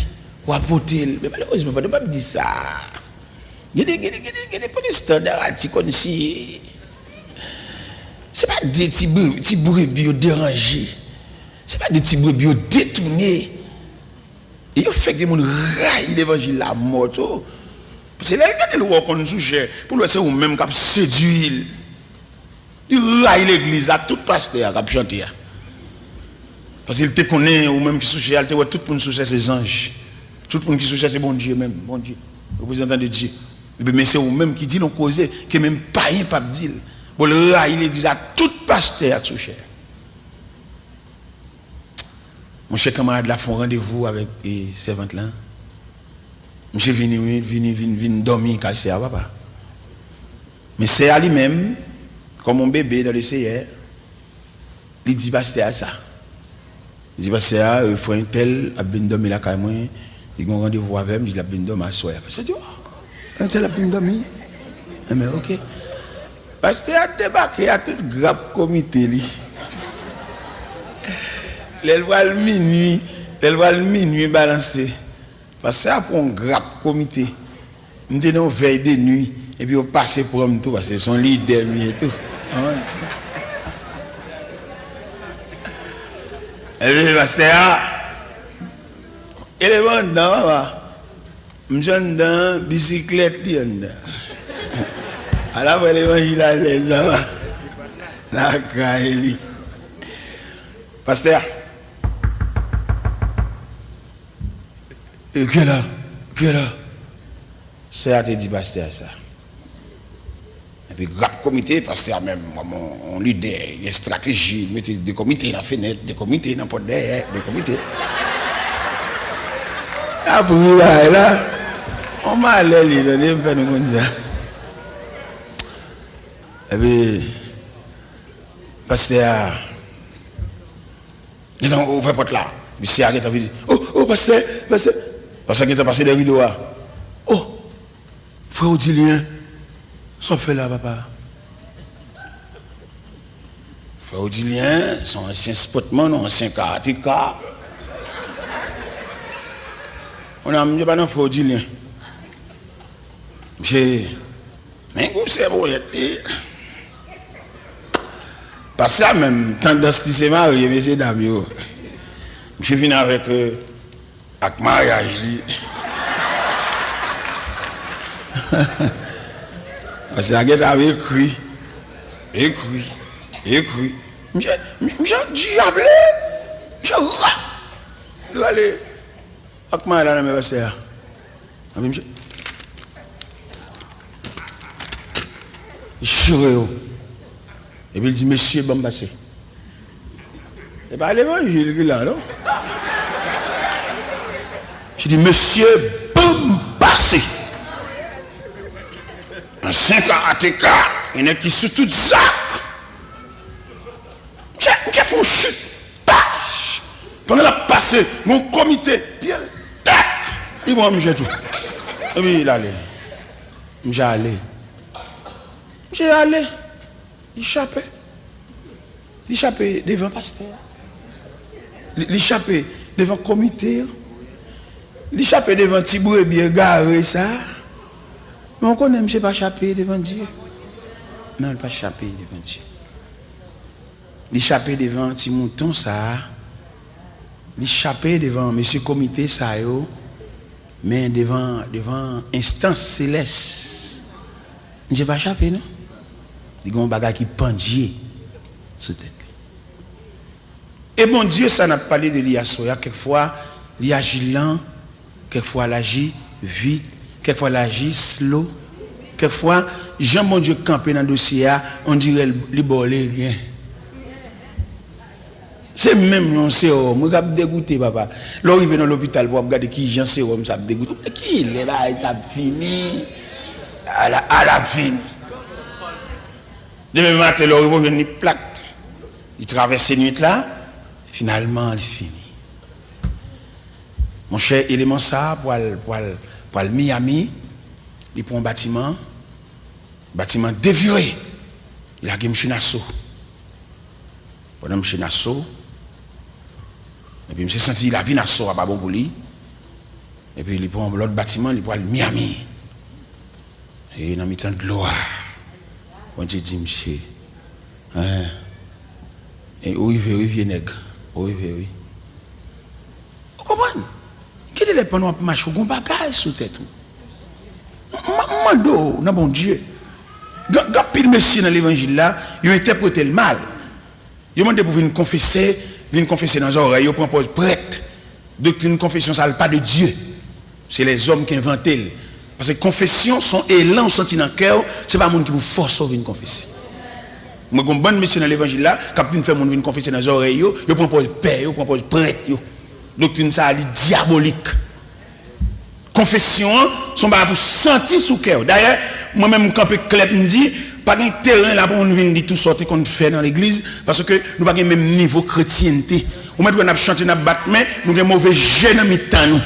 ou apporter. Mais malheureusement, on ne peut pas dire ça. Il y a des petits standards comme si. Ce n'est pas des petits brebis dérangés. Ce n'est pas des petits brebis détournés. Et il fait que des gens raillent l'évangile la mort. C'est là que le roi qu'on sujet pour le c'est ou même qui séduit. Il raille l'église là, tout pasteur qui a chanté. Parce qu'il te connaît, ou même qui sujet, il te voit tout le monde sujet ses anges. Tout le monde qui sujet c'est bon Dieu même, bon Dieu, représentant de Dieu. Mais c'est ou même qui dit non causer, que même païen pas dire. Pour le raille l'église à tout pasteur qui sujet. Mon cher camarade là font rendez-vous avec les servantes là. Monsieur vini dormir cassé à papa. Mais c'est à lui-même, comme mon bébé dans le CR, il dit pasteur à ça. Il dit pasteur, il faut un tel, a bien dormi la caille moi, il a un rendez-vous avec moi, il a bien dormi à soir. C'est dit, un tel a bien dormi. Mais ok. Pasteur a débarqué à tout grave comité. Elle voit le minuit balancé. Parce que c'est pour un grave comité. Nous avons veille de nuit. Et puis on passe pour un tout. Parce que son leader et tout. Et puis le pasteur. Et le vendant, papa. Je suis dans bicyclette. Alors, l'évangile à l'aise. La caille. Pasteur. Et que là, c'est à te dire pasteur ça. puis rap comité parce que même on leader, il y a stratégie, mettre des comités dans la fenêtre, des comités dans le porte derrière, des comités. Après là, on m'a allé là, il fait nous comme ça. Et puis pasteur, ils ont ouvert porte là. Puis c'est arrêté, il dit oh pasteur, parce qu'il a passé des rideaux là. Oh frère Odilien, ça fait là papa. Frère Odilien, son ancien spotman, ancien karatéka. On a mis pas dans frère Odilien. J'ai mais c'est bon, parce que ça même tendance de se marier, messieurs dames. Je viens avec mariage. Parce que la guette avait écrit. Je diable. Je dois aller avec mariage dans mes versets. Et puis il dit, monsieur Bambassé. C'est pas l'évangile là, non? Je dis, monsieur Bambassé. Un 5 karatéka, il y en a qui sous tout ça. J'ai fait une chute. Pendant la passé, mon comité, puis il m'a mis tout. Et puis il allait. J'ai allé. Il échappait devant le pasteur. Il échappait devant le comité. Il échappait devant Tibou et bien garé ça. Mais on connaît, je ne pas échapper devant Dieu. Non, il ne pas échapper devant Dieu. Il échappait devant petit mouton ça. Il échappait devant monsieur comité ça. Mais devant instance céleste. Je ne pas échapper, non? Il y a un bagage qui pendie sous tête. Et bon Dieu, ça n'a pas parlé de l'Iasoya. Quelquefois, il agit lent, quelquefois, il agit vite, quelquefois, il agit slow. Quelquefois, Jean bon Dieu campé dans le dossier, on dirait qu'il bolé rien. C'est même un sérum. Je suis dégoûté, papa. Là, il vient dans l'hôpital pour regarder qui Jean sérum, ça me dégoûte. Qui il est là, ça fini. À la fin. Demain matin, il revient une plaque. Il traverse cette nuit là. Finalement, il finit. Mon cher élément ça, pour le Miami, il prend un bâtiment déviré. Il a gagné Nassau. Pendant que Nassau, et puis je me suis senti la vie Nassau à bon pour lui. Et puis il prend l'autre bâtiment, il prend le Miami. Et il a mis tant de gloire. On dit, monsieur, et où il vient, nègre, où il vient, oui. Vous comprenez? Quel est le panneau pour marcher? Vous avez un bagage sous tête. Mando, non bon Dieu. Quand pile monsieur dans l'évangile là, il a interprété le mal. Il a demandé pour venir confesser dans les oreilles, il propose prêtre. Doctrine confession, ça n'est pas de Dieu. C'est les hommes qui inventent. Parce que confession, son élan senti dans le cœur, ce n'est pas le monde qui vous force à venir confesser. Moi, comme bon monsieur dans l'évangile là, quand vous faites venir confesser dans les oreilles, il propose père, il propose prêtre. Doctrine ça, elle est diabolique. Confession, son pas pour sentir sous cœur. D'ailleurs, moi-même, quand je clep me dit, pas de terrain là pour nous venir dire tout sorte qu'on fait dans l'église, parce que nous n'avons pas le même niveau de chrétienté. Ou même quand nous chantons, nous battons, nous avons un mauvais jeu dans mi-temps.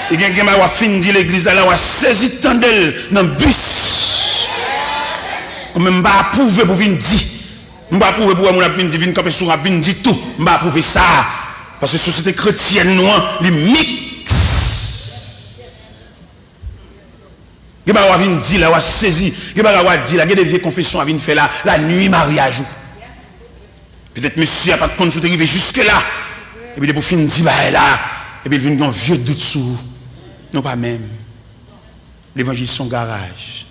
Et quand nous avons fini l'église, là, nous avons saisi tant d'elle dans le bus. Ou même pas approuver pour venir dire. Je ne pas approuver pour venir dire, quand sur venir dire tout. Je ne pas approuver ça. Parce que la société chrétienne, nous, les mix. Il y a des dit là, il saisi, il y a dit là, il y a des vieilles confessions à venir faire la nuit mariage. Peut-être monsieur n'a pas de compte sur arrivé jusque là. Et puis pour finir dit bah là, et puis il vient un vieux doute sous. Non pas même. L'évangile son garage.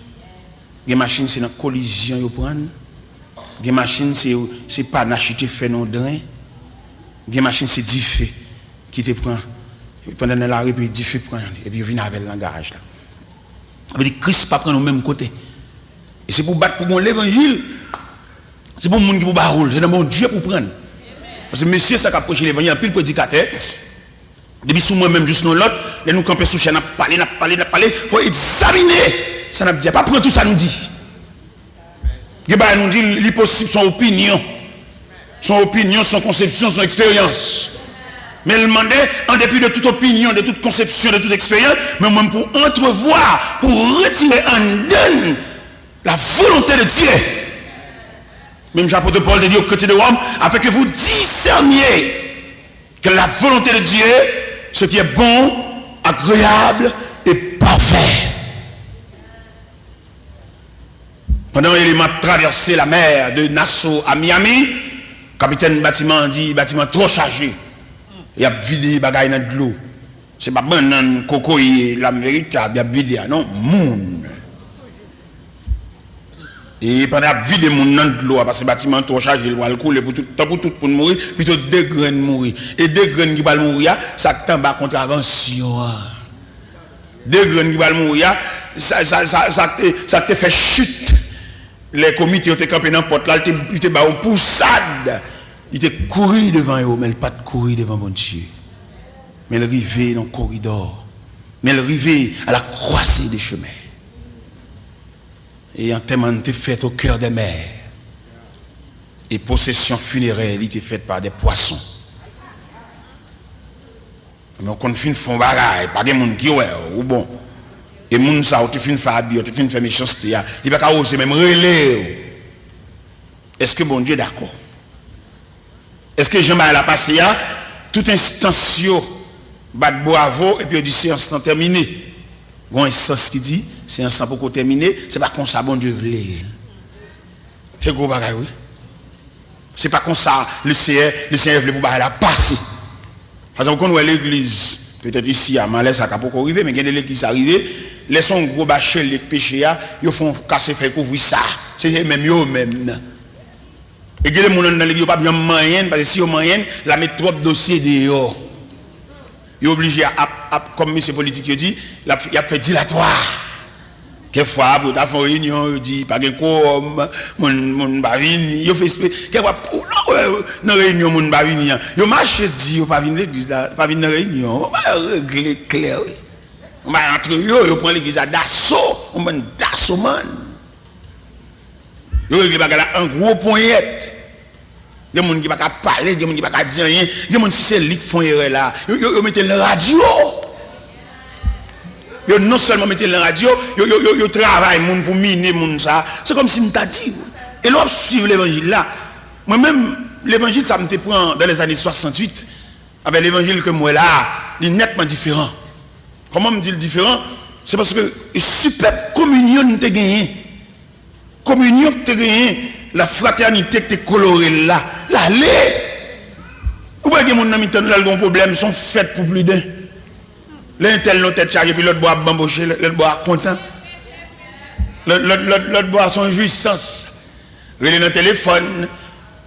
Les machines c'est dans collision yo prendre. Les machines c'est pas n'acheter fait non drain. Les machines c'est diffé qui te prend pendant la rue puis diffé prend et puis il vient avec le garage là. Ça veut dire Christ pas prend au même côté. Et c'est pour battre pour l'évangile. C'est pour le monde qui vous barre, c'est dans mon Dieu pour prendre. Parce que monsieur, ça qui a prêché l'évangile, en pile prédicateur. Depuis sous moi-même, juste l'autre, nous camper sous chaîne, n'a parlé, il faut examiner. Ça n'a dit, pas prendre tout ça nous dit. Il nous dit, l'impossible, son opinion, son conception, son expérience. Mais il demandait, en dépit de toute opinion, de toute conception, de toute expérience, mais même pour entrevoir, pour retirer en donne la volonté de Dieu. Même l'apôtre Paul dit au côté de Rome, afin que vous discerniez que la volonté de Dieu, ce qui est bon, agréable et parfait. Pendant qu'il m'a traversé la mer de Nassau à Miami, le capitaine bâtiment dit bâtiment trop chargé. Il a vidé les bagages dans de l'eau. Ce n'est pas banane, coco, la véritable, il a vidé, non, moun. Et pendant qu'il a vidé mon dans de l'eau, parce que le bâtiment trop chargé, il va le couler pour tout pour mourir, plutôt 2 graines mourir. Et 2 graines qui vont mourir, ça tombe à contravention. 2 graines qui vont mourir, ça te fait chute. Les comités ont été campés dans la porte, là, ils étaient en poussade. Ils étaient couru devant eux, mais ils pas courir devant mon Dieu. Mais ils arrivaient dans le corridor. Mais ils arrivaient à la croisée des chemins. Et un témoin était fait au cœur des mers. Et possession funéraire était faite par des poissons. Mais on fait font bagaille, pas des gens qui ouais, ou bon. Et moun sa ou te fin fa abi, ou te fin fa méchanceté, il va pas oser même relais. Est-ce que bon Dieu est d'accord? Est-ce que Jean-Marie a passé à toute instance bat bravo et puis il dit c'est instant terminé. Bon instance qui dit c'est instant pour terminer, c'est pas comme ça bon Dieu voulait. C'est gros bagaille oui. C'est pas comme ça le Seigneur voulait pour la passer. Parce que quand on voit l'église peut-être ici à Malais ça n'a pas arrivé mais quand l'église arrivé les son gros bâcher les péchés ils font casser faire couvrir ça c'est même eux même et que les gens dans l'église pas bien moyen parce que si au moyen la mettre trop de dossiers dehors ils obligé à comme monsieur politique dit il a fait dilatoire quelquefois pour ta réunion il dit pas de comme mon bavini il fait quelquefois dans réunion mon bavini il marche dit pas venir l'église pas venir dans réunion régler clair on va entre eux on prend l'église d'assaut on prend d'assaut man yo régler bagala un gros poignette des gens qui pas parler des gens qui pas dire rien des gens si c'est lit font erreur là yo mettez la radio yo non seulement mettez la radio yo travaille moun pour miner moun ça c'est comme si m'ta dit et l'on suivre l'évangile là moi même l'évangile ça me te prend dans les années 68 avec l'évangile que moi là il est nettement différent. Comment me dit le différent? C'est parce que super communion te gagné. Communion te gagné, la fraternité te colorée là. L'allée. Ou pas que mon ami ton là le problème sont faits pour plus d'un. L'un tel l'autre tête chargée puis l'autre boit bamboché, l'autre boit content. L'autre boit son jouissance. Relé dans le téléphone.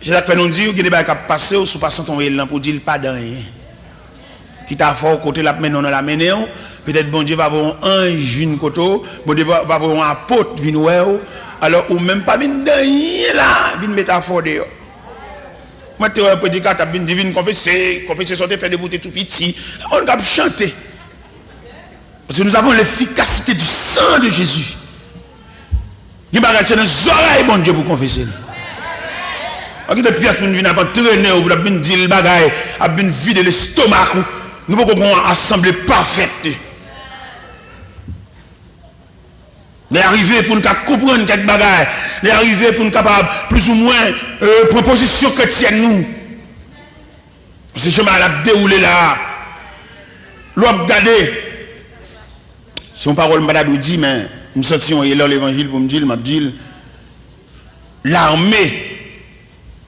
J'ai fait nous dire que des bails qui passé ou sous passant ton élan pour dire pas dans rien. Qui t'a fort côté la menon dans la menéo, peut-être bon Dieu va avoir un ange vinn côté, bon Dieu va avoir un apôtre vinn ouais, alors ou même pas vinn dans rien là, vinn métaphore dehors. Moi tu un prédicateur vinn divine confesser sortir faire des bouteilles tout petit, on va chanter. Parce que nous avons l'efficacité du sang de Jésus. Il va rester dans les oreilles bon Dieu pour confesser. Il y a des pièces pour nous venir traîner, pour nous dire le bagage, pour nous vider l'estomac. Nous pouvons avoir une assemblée parfaite. Les arrivées pour nous comprendre quelques bagages, les arrivées pour nous capables plus ou moins proposition chrétienne nous. Ce chemin a déroulé là. L'homme regardé. Son parole m'a dit, mais nous sortions l'évangile pour me dire, m'a dit, l'armée,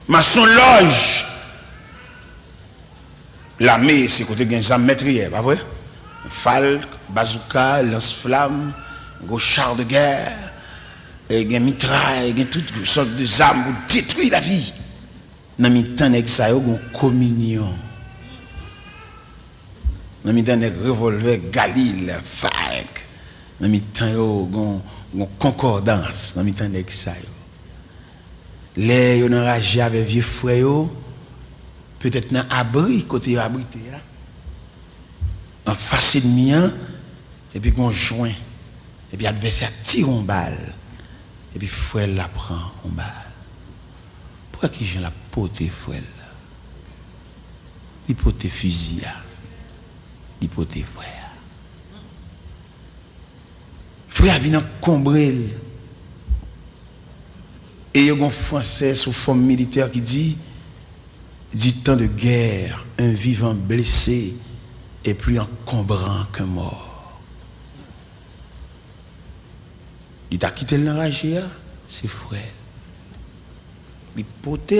ma son loge. L'armée, c'est côté des armes métrières, pas vrai? Falque, bazooka, lance-flamme, gros char de guerre, et des mitrailles, et toutes sortes d'armes pour détruire la vie. Dans le temps, il y a une communion. Dans le temps, il y a revolver, Galil, Falque, dans mi-temps yo gon concordance dans mi-temps nèg ça yo. Les yo enragé avec vieux frère yo peut-être dans abri côté abrité là. En face de mien et puis gon joint et puis adversaire tire une balle et puis frère la prend une balle. Pourquoi qui j'ai la pote frère là? Il pote fusil là. Il pote frère. Frère vient combrer. Et il y a un français sous forme militaire qui dit du temps de guerre, un vivant blessé est plus encombrant qu'un mort. Il t'a quitté l'enragé, c'est frère. Il pote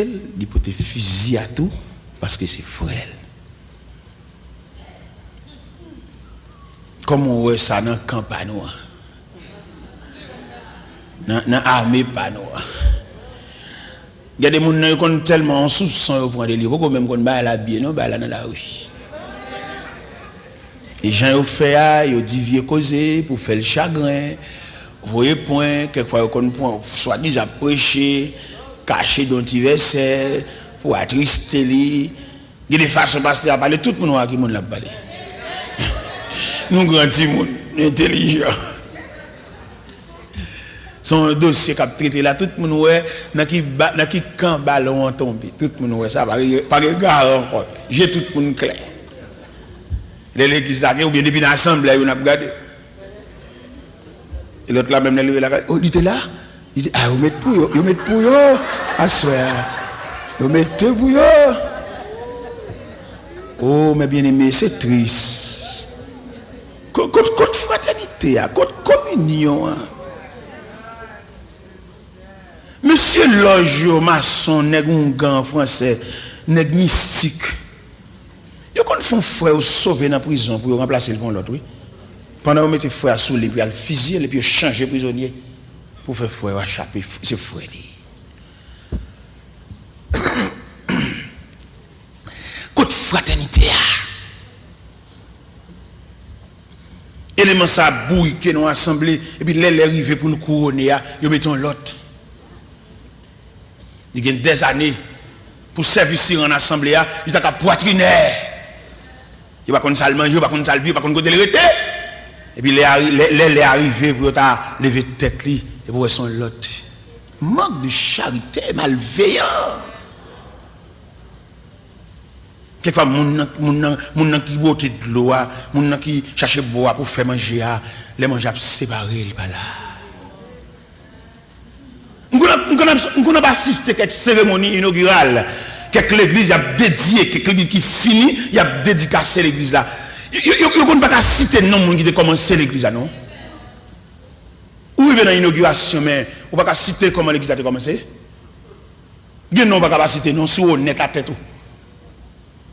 fusil à tout parce que c'est frère. Comment on voit ça dans le camp panois? Dans l'armée panois. Il y a des gens qui ont tellement en soupçon pour des livres, même quand ils la bien, non, bah là dans la rue. Les gens ont fait, ils ont dit vieux causer pour faire le chagrin. Vous voyez, point, quelquefois, soit disant prêcher, cacher dans petit verset, pour attrister lui. Il y a des façons de passer à parler, tout le monde a qui l'a parlé. Nous, grands gens, intelligents. Son dossier qui a traité là, tout le monde ouais, dans qui camp ballon tombé, tout le monde ouais ça, pas regard encore. J'ai tout le monde clair. Les l'église ou bien depuis l'assemblée, on a regardé. Et l'autre là même levé la oh, il était là. Il dit ah, vous mettez pour yo, à soir. Vous mettez pour yo. Oh, mes bien-aimés, c'est triste. Côte fraternité, côte communion. Monsieur Lojo, maçon, nèg un gant français, nèg mystique. Yo kon font frère sauver dans prison pour remplacer le bon l'autre, oui. Pendant qu'on mettez frère sous les puis al fusiller et puis changer prisonnier pour faire frère échapper, c'est frère. Côte fraternité. Élément ça bouille que nous assemblée et puis les arrivé pour le couronner, yo mettons l'autre. Il y a des années pour servir en assemblée, il y a poitrinaire. Il va qu'on ça manger, il va qu'on ça vivre, il va qu'on côté le rete. Et puis les arrivés pour ta lever tête li et pour son l'autre. Manque de charité, malveillant. Quelquefois mon qui botte de l'eau, mon qui cherche boire pour faire manger, les manger séparés par là. Nous avons assisté à cette cérémonie inaugurale que l'église a dédiée, que l'église qui finit, il a dédicacé l'église là. Vous ne pas citer le nom qui a commencé l'église là, non? Où il vient dans l'inauguration, mais vous ne pas citer comment l'église a commencé? Vous ne pas citer non, si vous honnête à tête.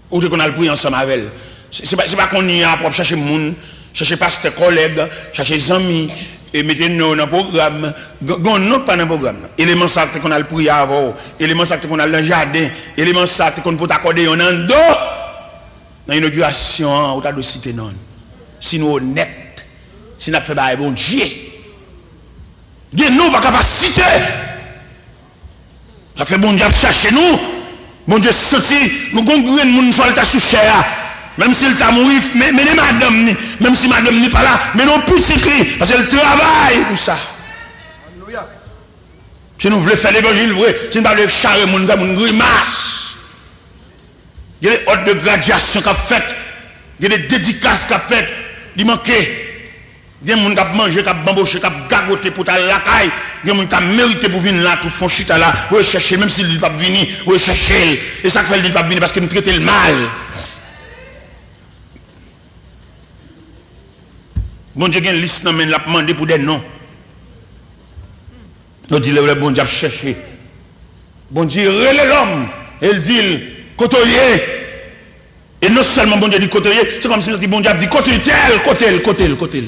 Ou qu'on a le prix ensemble avec elle. Ce n'est pas qu'on y a pour chercher le monde, chercher pasteur collègue, chercher les amis. Et mettez-nous dans le programme, non pas dans le programme. Élément ça qu'on a le prix avant, élément ça qu'on a le jardin, élément ça qu'on peut accorder en dos. Dans l'inauguration, on a de citer non. Si nous honnêtes, si nous faisons bon Dieu, Dieu nous pas capacité. Ça fait bon Dieu chercher nous. Bon Dieu sorti, nous avons un monde sur le sous cher. Même s'il t'a mouru, mais les madame, même si madame n'est pas là, mais non plus s'écrit, parce qu'elle travaille pour ça. Alléluia. Si nous voulons faire l'évangile vrai, si nous ne voulons pas charrer mon grimace. Il y a des ordres de graduation qu'a fait, il y a des dédicaces qu'a fait, il manquait. Il y a des gens qui ont mangé, qui ont bamboché, qui ont gagoté pour ta lacaille. Il y a des gens qui ont mérité pour venir là, tout font chute là, rechercher, même s'il ne dit pas venir, rechercher. Et ça fait qu'il ne dit pas venir parce qu'il me traite le mal. Bon Dieu a une liste non mais l'a demandé pour des noms. On dit le bon Dieu a cherché. Bon Dieu relève l'homme et il dit côtoyer. Et non seulement bon Dieu dit côtoyer, c'est comme si bon Dieu a dit côtoyer tel, côté.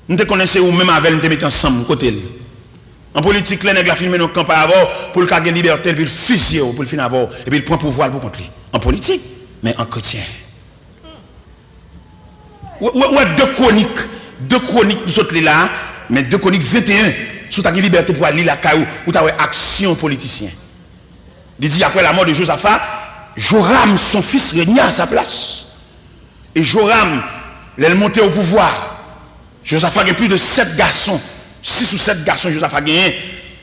Nous te connaissons ou même avec nous te mettons ensemble côté. En politique, les nègres filmé nos campagnes avant pour le gagner liberté, puis le fusiller pour le fin avoir et puis il prend pouvoir pour contre lui. En politique, mais en chrétien. Ouais, deux chroniques 2 chroniques nous sommes là, mais 2 chroniques 21, sous ta liberté pour aller la caillou, ou ta action politicien. Il dit après la mort de Josaphat, Joram, son fils, régna à sa place. Et Joram, il monté au pouvoir. Josaphat a plus de 7 garçons. 6 ou 7 garçons, Josaphat a gagné.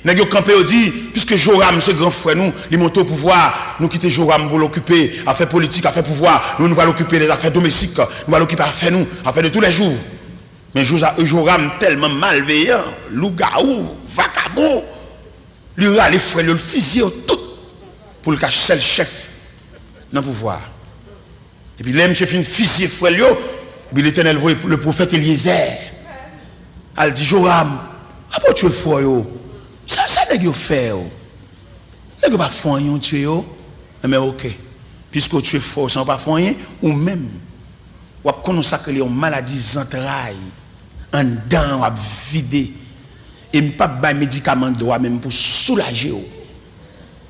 Nous avons campé, dit, puisque Joram, ce grand frère, nous, il monté au pouvoir, nous quittons Joram pour l'occuper, affaires politiques, affaires pouvoir, nous allons l'occuper des affaires domestiques, nous allons l'occuper affaires nous, affaires de tous les jours. Mais Joram, tellement malveillant, loup-garou, vagabond, lui a les frères, le fusil tout pour le cacher le chef dans le pouvoir. Et puis, l'homme chef, une fusil frère, puis l'Éternel voit le prophète Eliezer. Elle dit, Joram, après tu es fort, ça n'est pas fait. N'est pas fort, tu es, mais ok. Puisque tu es fort, ça n'est pas fort, ou même, ou à consacrer les maladies entrailles, en dents, ou à vider, et pas de médicaments droit même pour soulager,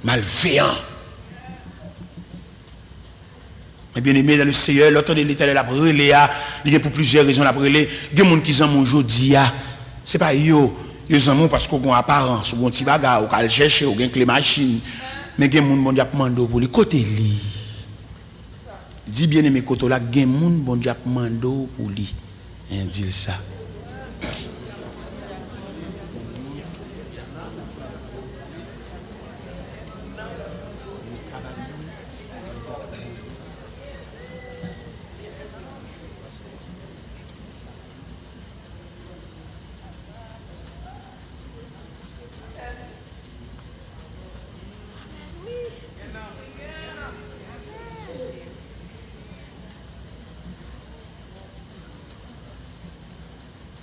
malveillant. Mais bien aimé dans le Seigneur, l'autre de l'Éternel a brûlé, il y a pour plusieurs raisons, il a brûlé. Il y a des gens qui sont aujourd'hui, ce n'est pas eux. Ils sont parce qu'ils ont apparence, ils ont un petit bagage, ils ont cherché, ils ont les machines. Mais il y a des gens qui ont demandé pour les côtés. Dis bien aimé, côté là, il y a des gens qui ont demandé pour lui. Dis ça.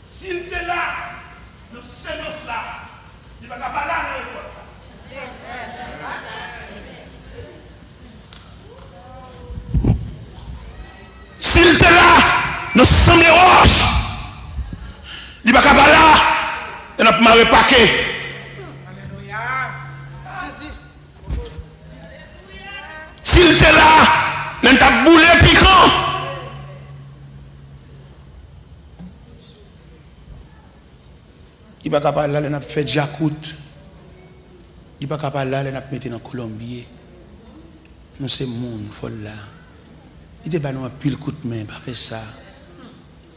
S'il était là, nous sommes là, il ne va pas là dans l'école. S'il était là, nous sommes les roches. Il ne va pas là, il n'a pas repaqué. S'il était là, il n'a boulé piquant. Il n'est pas capable de faire fait Jacout. Il n'est pas capable de mettre dans Colombie. Nous sommes monde, folle là. Il n'est pas nous pile coup de main, pas faire ça.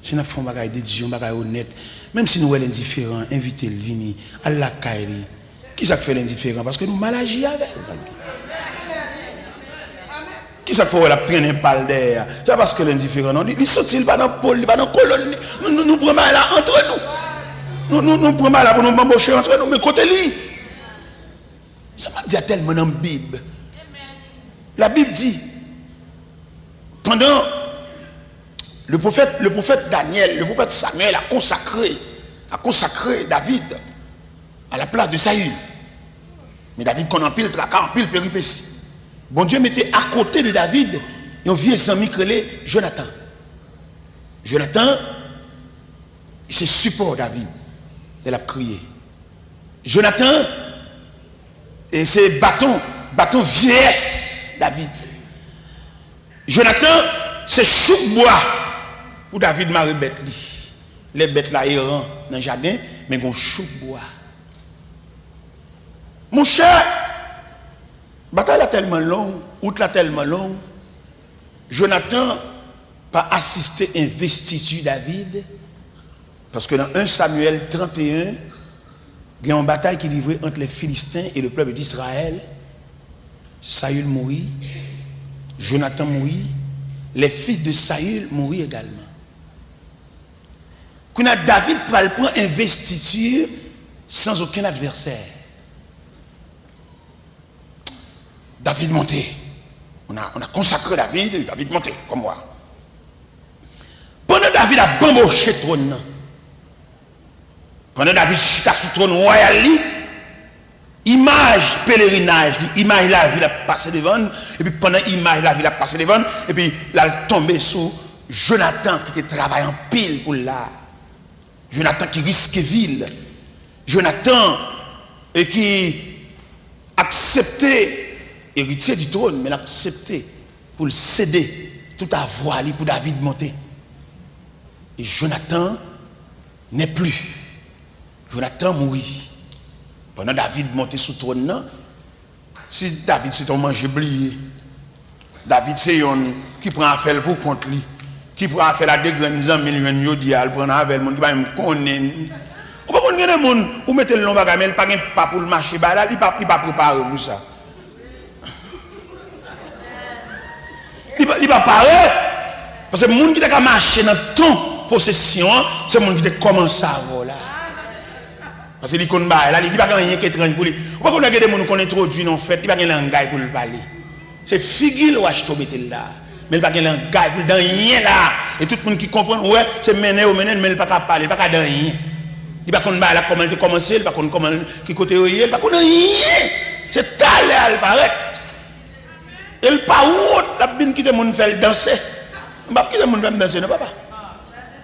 Si nous faisons des décisions, des honnêtes, même si nous sommes indifférents, invitez-le, venez, à la caille. Qui ça fait l'indifférent? Parce que nous mal agis avec. Qui ça fait la traîner un balle d'air? C'est parce que l'indifférent, non, il saute, il va dans le pôle, il va dans la colonne. Nous prenons là entre nous. Nous prenons là pour nous embaucher entre nous, mais côté lui. Ça m'a dit tellement dans la Bible. La Bible dit, pendant le prophète Daniel, le prophète Samuel a consacré David à la place de Saül. Mais David qu'on en pile tracas, en pile péripéties. Bon Dieu mettait à côté de David un vieux ami créé Jonathan. Jonathan, c'est support David. Elle a crié. Jonathan, et c'est bâton vieillesse David. Jonathan, c'est chou bois pour David marie bête. Les bêtes là errant dans le jardin, mais ils ont chou bois. Mon cher, bataille est tellement longue, outre la tellement longue, Jonathan pas assisté à investiture David, parce que dans 1 Samuel 31, il y a une bataille qui est livrée entre les Philistins et le peuple d'Israël. Saül mourit, Jonathan mourit, les fils de Saül mourit également. Quand David prend investiture sans aucun adversaire. David monté. On a consacré David monté, comme moi. Pendant David a bamboché le trône. Pendant David chita sur le trône royal, image pèlerinage, image la ville a passé devant, et puis pendant l'image la ville a passé devant, et puis là elle tombé sur Jonathan qui était travaillant en pile pour là. Jonathan qui risque ville. Jonathan et qui acceptait, héritier du trône, mais l'acceptait pour le céder tout à voile pour David monter. Et Jonathan n'est plus. Jonathan mourit. Pendant David monté sous trône, non? Si David c'est un manger oublié, David c'est un qui prend affaire pour contre lui, qui prend affaire à des grands amis, il prend affaire le monde qui va me connaître. Ou pas qu'on gagne monde ou mettez le long bagage mais il pas pas pour le marché bah là il pas préparé pour ça. Il pas paré parce que le monde qui t'a marché dans ton possession, c'est le monde qui t'a commencé à voler. Parce que il connaît là, il pas rien qui étrange pour lui. Ou pas qu'on a des gens qu'on introduit en fait, il pas rien langage pour le parler. C'est figure ou acheter mettre là. Mais il pas rien langage pour dans rien là et tout le monde qui comprend ouais, c'est mener mais il pas capable parler, il pas dans rien. Il ne sait pas comment il a commencé, il ne sait pas comment il côté il ne sait pas rien. C'est talé à paraît. Il ne sait pas où la bine qui te monde fait danser. Je ne sais pas qui te monde fait danser, non papa.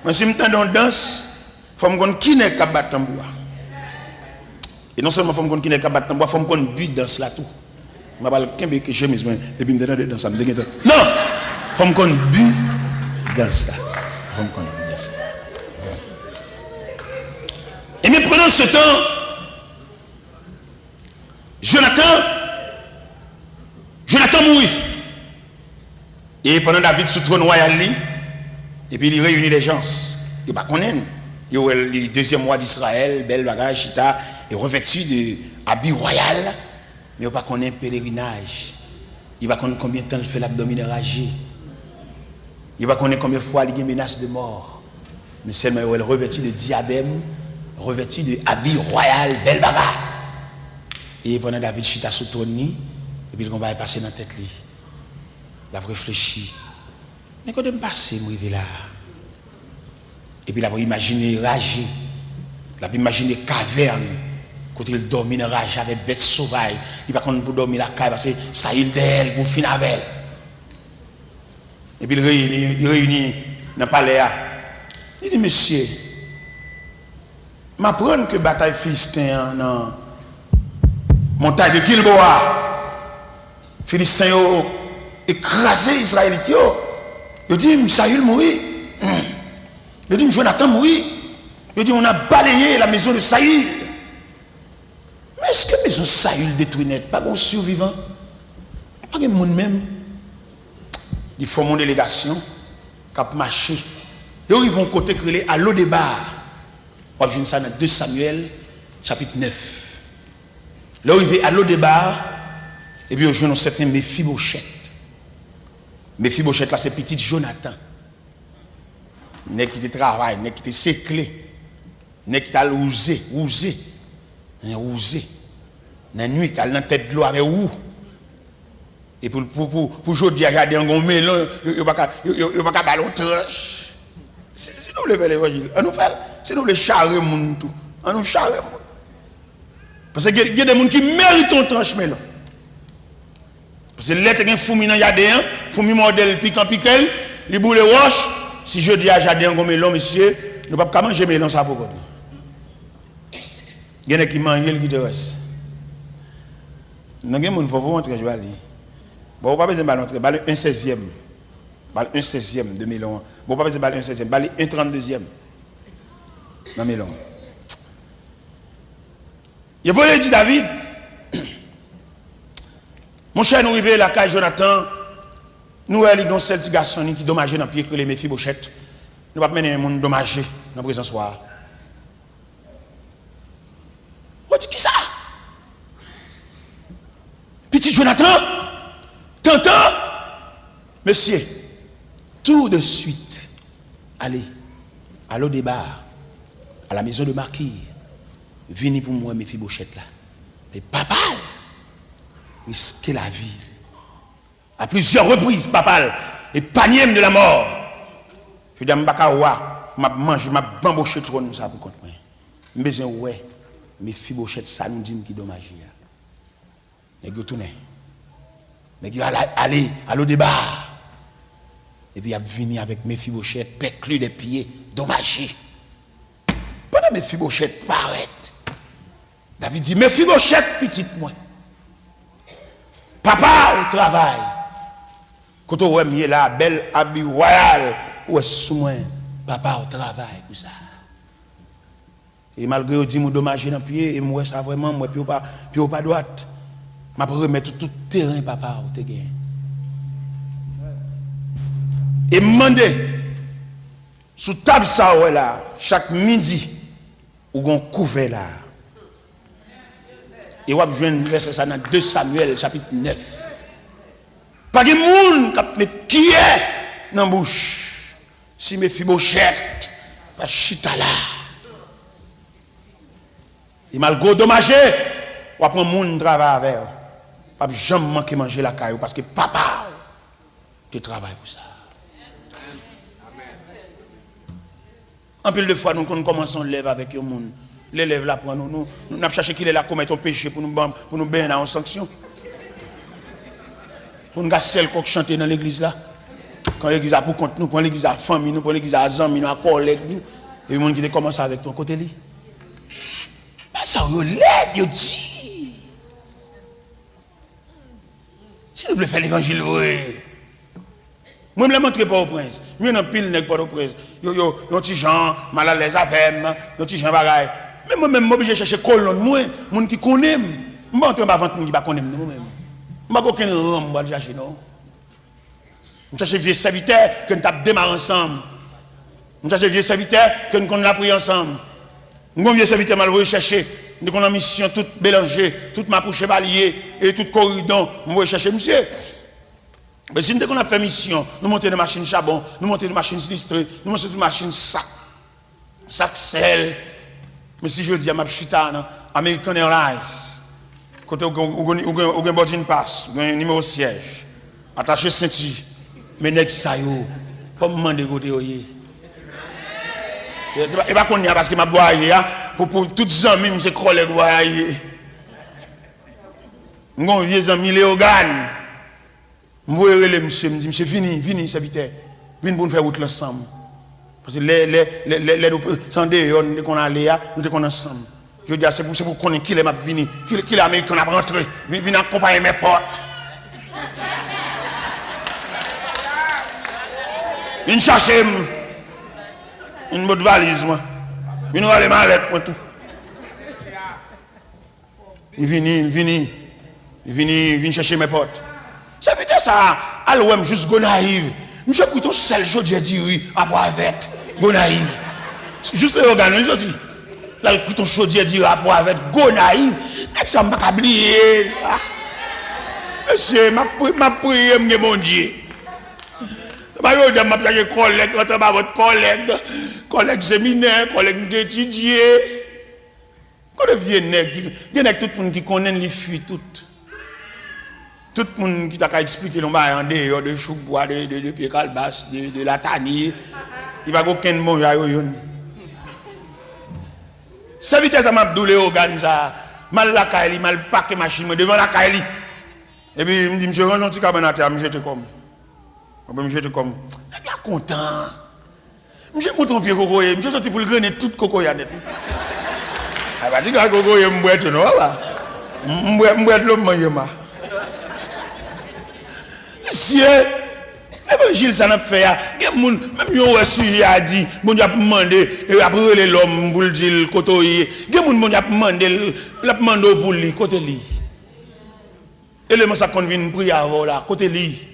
Mais si je me danse, il faut que je qui n'est qu'à battre tambour. Et non seulement il faut que je qui n'est qu'à battre tambour, il faut que je but danse là tout. Je ne sais pas qu'est-ce que j'aime, et puis je me danse ça. Non, il faut que je but danse là. Il faut que je but danse. Et mais pendant ce temps, Jonathan mourit. Et pendant David sous trône royal, et puis il réunit les gens. Il ne connaît pas. Il est le deuxième roi d'Israël, bel bagage, chita, et revêtu de habit royal, mais il ne connaît pas pèlerinage. Il ne connaît pas combien de temps il fait l'abdominérage. Il ne connaît pas combien de fois il y a une menace de mort. Mais seulement il est revêtu de diadème, revêtu de habit royal, bel bagarre. Et pendant David chita sous trône, et puis le combat est passé dans la tête. Il a réfléchi. Mais quand je me passe, je suis là. Et puis il a imaginé rage. Il a imaginé caverne. Quand il dormit dans rage avec bêtes sauvages. Il va pour dormir la caille parce que ça il d'elle pour finir avec elle. Et puis il réunit dans le palais. Il dit, monsieur, m'apprendre que bataille philistin dans montagne de Gilboa, Philistins ont écrasé les Israélites. Ils dit, Saül mourit. Ils dit, Jonathan mourit. Ils dit, on a balayé la maison de Saül. Mais est-ce que la maison de Saül détruit net? Pas bon survivant. Pas de monde même. Ils font une délégation qui a marché. Ils vont côté créé à Lo-Débar. On va ça dans 2 Samuel, chapitre 9. Là, ils vont à Lo-Débar, et puis ils ont un certain Mephibosheth. Mephibosheth, là, c'est petit Jonathan. N'est qui travaille, n'est qui séclé, n'est qui a ousé. Dans la nuit, il a dans tête de l'eau avec où. Et pour aujourd'hui, regarder un bon melon, il n'y a pas ballon tranche. Si nous levons l'évangile, on nous fait, si nous les charrer moun tout, on nous charrer moun. Parce qu'il y a des gens qui méritent un tranche melon. Parce que l'être est un fourmi dans jardin, fourmi modèle piquant piquel, les boules roches. Si je dis à jardin un melon, monsieur, nous ne pouvons pas manger melon ça pour vous. Il y en a qui mangent, qui te reste. Nous avons des gens qui rentrer, je vais aller. Bon, on va pas besoin de rentrer, un 16e. Un 16e de melon. Bon, pas besoin de un 16e, un 32e. Dans melon. Il faut dire David, mon cher, nous arrivons à la caille Jonathan, nous avons un seul petit garçon qui dommage dans le pied que les Mephibosheth. Nous ne pouvons pas mener un monde dommagé dans la présence soir. On dit qui ça? Petit Jonathan, t'entends? Monsieur, tout de suite, allez à Lo-Débar, à la maison de Marquis, venez pour moi, Mephibosheth là. Mais papa, risquer la vie. À plusieurs reprises, papa, et panier de la mort. Je dis à Mbakawa, je mange, je bamboché trop ça pour contre moi. Mais je ouais, Mephibosheth, ça nous dit qui est dommage. Et vous tournez. Mais vous allez à Lo-Débar. Et puis il a venu avec Mephibosheth, péclu des pieds, dommagé. Pendant Mephibosheth paraît, David dit, Mephibosheth, petite moi. Papa au travail. Quand on voit là, belle habit royal, où est-ce que papa au travail pour ça. Et malgré que dit me dommager dans pied et moi ça vraiment moi puis pas droite. M'a remettre tout terrain papa ou te gain. Et demander sous table ça ouais là chaque midi ou gon couvert là. Et on va joindre verset ça dans 2 Samuel chapitre 9. Pas de monde qui met qui est dans la bouche. Si mes Mephibosheth pas chita là. Et malgré dommagé, on va prendre monde travail avec. Pas jamais manquer manger la caillou parce que papa tu travailles pour ça. En pile de fois, nous commençons à lever avec le monde. L'élève là pour nous avons cherché qu'il est là commettre un péché pour nous baigner en sanction. Pour nous gasser le coq chanter dans l'église là. Quand l'église a pour compte nous, pour l'église à famille, nous pour l'église à amis, nous à collègues nous. Et le monde qui commence avec ton côté lui. Ça relève, il dit. Si vous voulez faire l'évangile, oui. Moi, je ne montre pas au prince. Moi, je ne pile pas au prince. Yo, petit gens mal à l'aise avec moi, yo, petit gens bagaille. Mais moi-même, je suis obligé de chercher colonne, moi, gens qui connaissent. Je ne vais pas entrer dans la qui ne connaissent pas moi-même. Je n'ai pas aucun rang pour chercher, non. Je cherche vieux serviteurs que nous avons démarré ensemble. Je cherche vieux serviteurs que nous avons appris ensemble. Nous avons vieux serviteurs mal rechercher. Nous avons une mission toute mélangée, toute ma pour chevalier et tout corridon. Nous allons chercher, monsieur. Mais si nous avons fait mission, nous montons des machines charbon, nous montons des machines sinistrées, nous montons des machines sac sel. Mais si je dis à ma chita, American Airlines, côté où un boarding pass, un numéro siège, attaché ceinture, mais nèg ça yo, pas me demander côté yoyé. Et pas qu'on y a parce que m'a voyé pour toutes les amis, c'est collègues voyé. Mon vieux ami Léogane. Je voyais monsieur, me dit, monsieur, vini, serviteur. Vini pour nous faire route ensemble. Parce que les sans dehors, nous qu'on allait, nous sommes ensemble. Je dis, c'est pour qu'on qui est vini, qui est américain, on a rentré, vini accompagner mes potes. Vini chercher une bonne valise, moi. Vini aller malette, moi tout. Vini chercher mes potes. Ça veut dire ça, alors juste go naïve. Monsieur plutôt seul jodi a dit oui, après avec go naïve. Juste le organe, je dis. Là le plutôt jodi a dit après avec go naïve. Est-ce que ça m'a oublié? Monsieur, m'a prié mon Dieu. Bah yo de m'a plaqué collègue, votre collègue séminaire, collègue d'étudier. Quand le vieux nèg, il y a tout le monde qui connaît les fuites toutes. Tout le monde qui t'a expliqué l'on va en dehors de choubois, de pied calbas, de la tanier, il va aucun mot à yon. Ça vitesse à m'abdoulé organe ça, mal la caille, mal paquet machine devant la caille. Et puis il me dit monsieur range un petit cabanateur, me jeter comme. Me jeter comme. Est là content. Monsieur monte ton pied cocoyer, monsieur sorti pour le grainer tout cocoyer net. Ah bah dis que cocoyer me boit non va. Me boit l'homme manger ma. Monsieur, l'évangile ça n'a fait, même un sujet a dit, bon Dieu a demandé, après les l'homme pour le dire, côté, bon Dieu a demandé, il a demandé pour lui, côté lui. Et le mot ça convient une prière là, côté lui.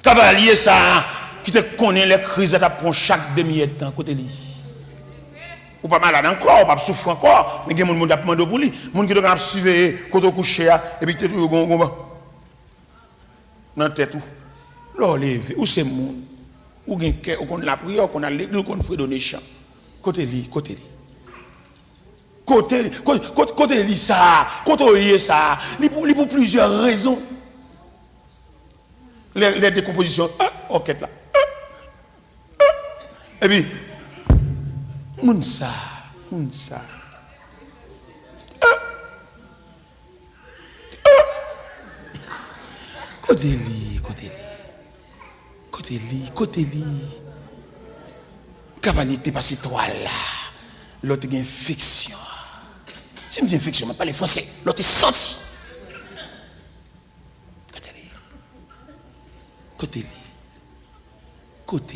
Cavalier ça, qui te connaît les crises, ça prend chaque demi-temps, côté lui. Ou pas malade encore, ou pas souffrir encore, mais il y a des gens qui a demandé pour lui, des gens qui doivent suivre, côté couché, et puis tu dans tête ou là levé ou c'est monde ou gen cœur ou qu'on la prière qu'on a l'église qu'on fait donner chant côté li ça côté ça li pour plusieurs raisons les décompositions OK là et puis moun ça Côté li. Cavalier t'es passé toi là. L'autre a une fiction. Si je dis fiction, je ne parle pas français. L'autre est senti. Côté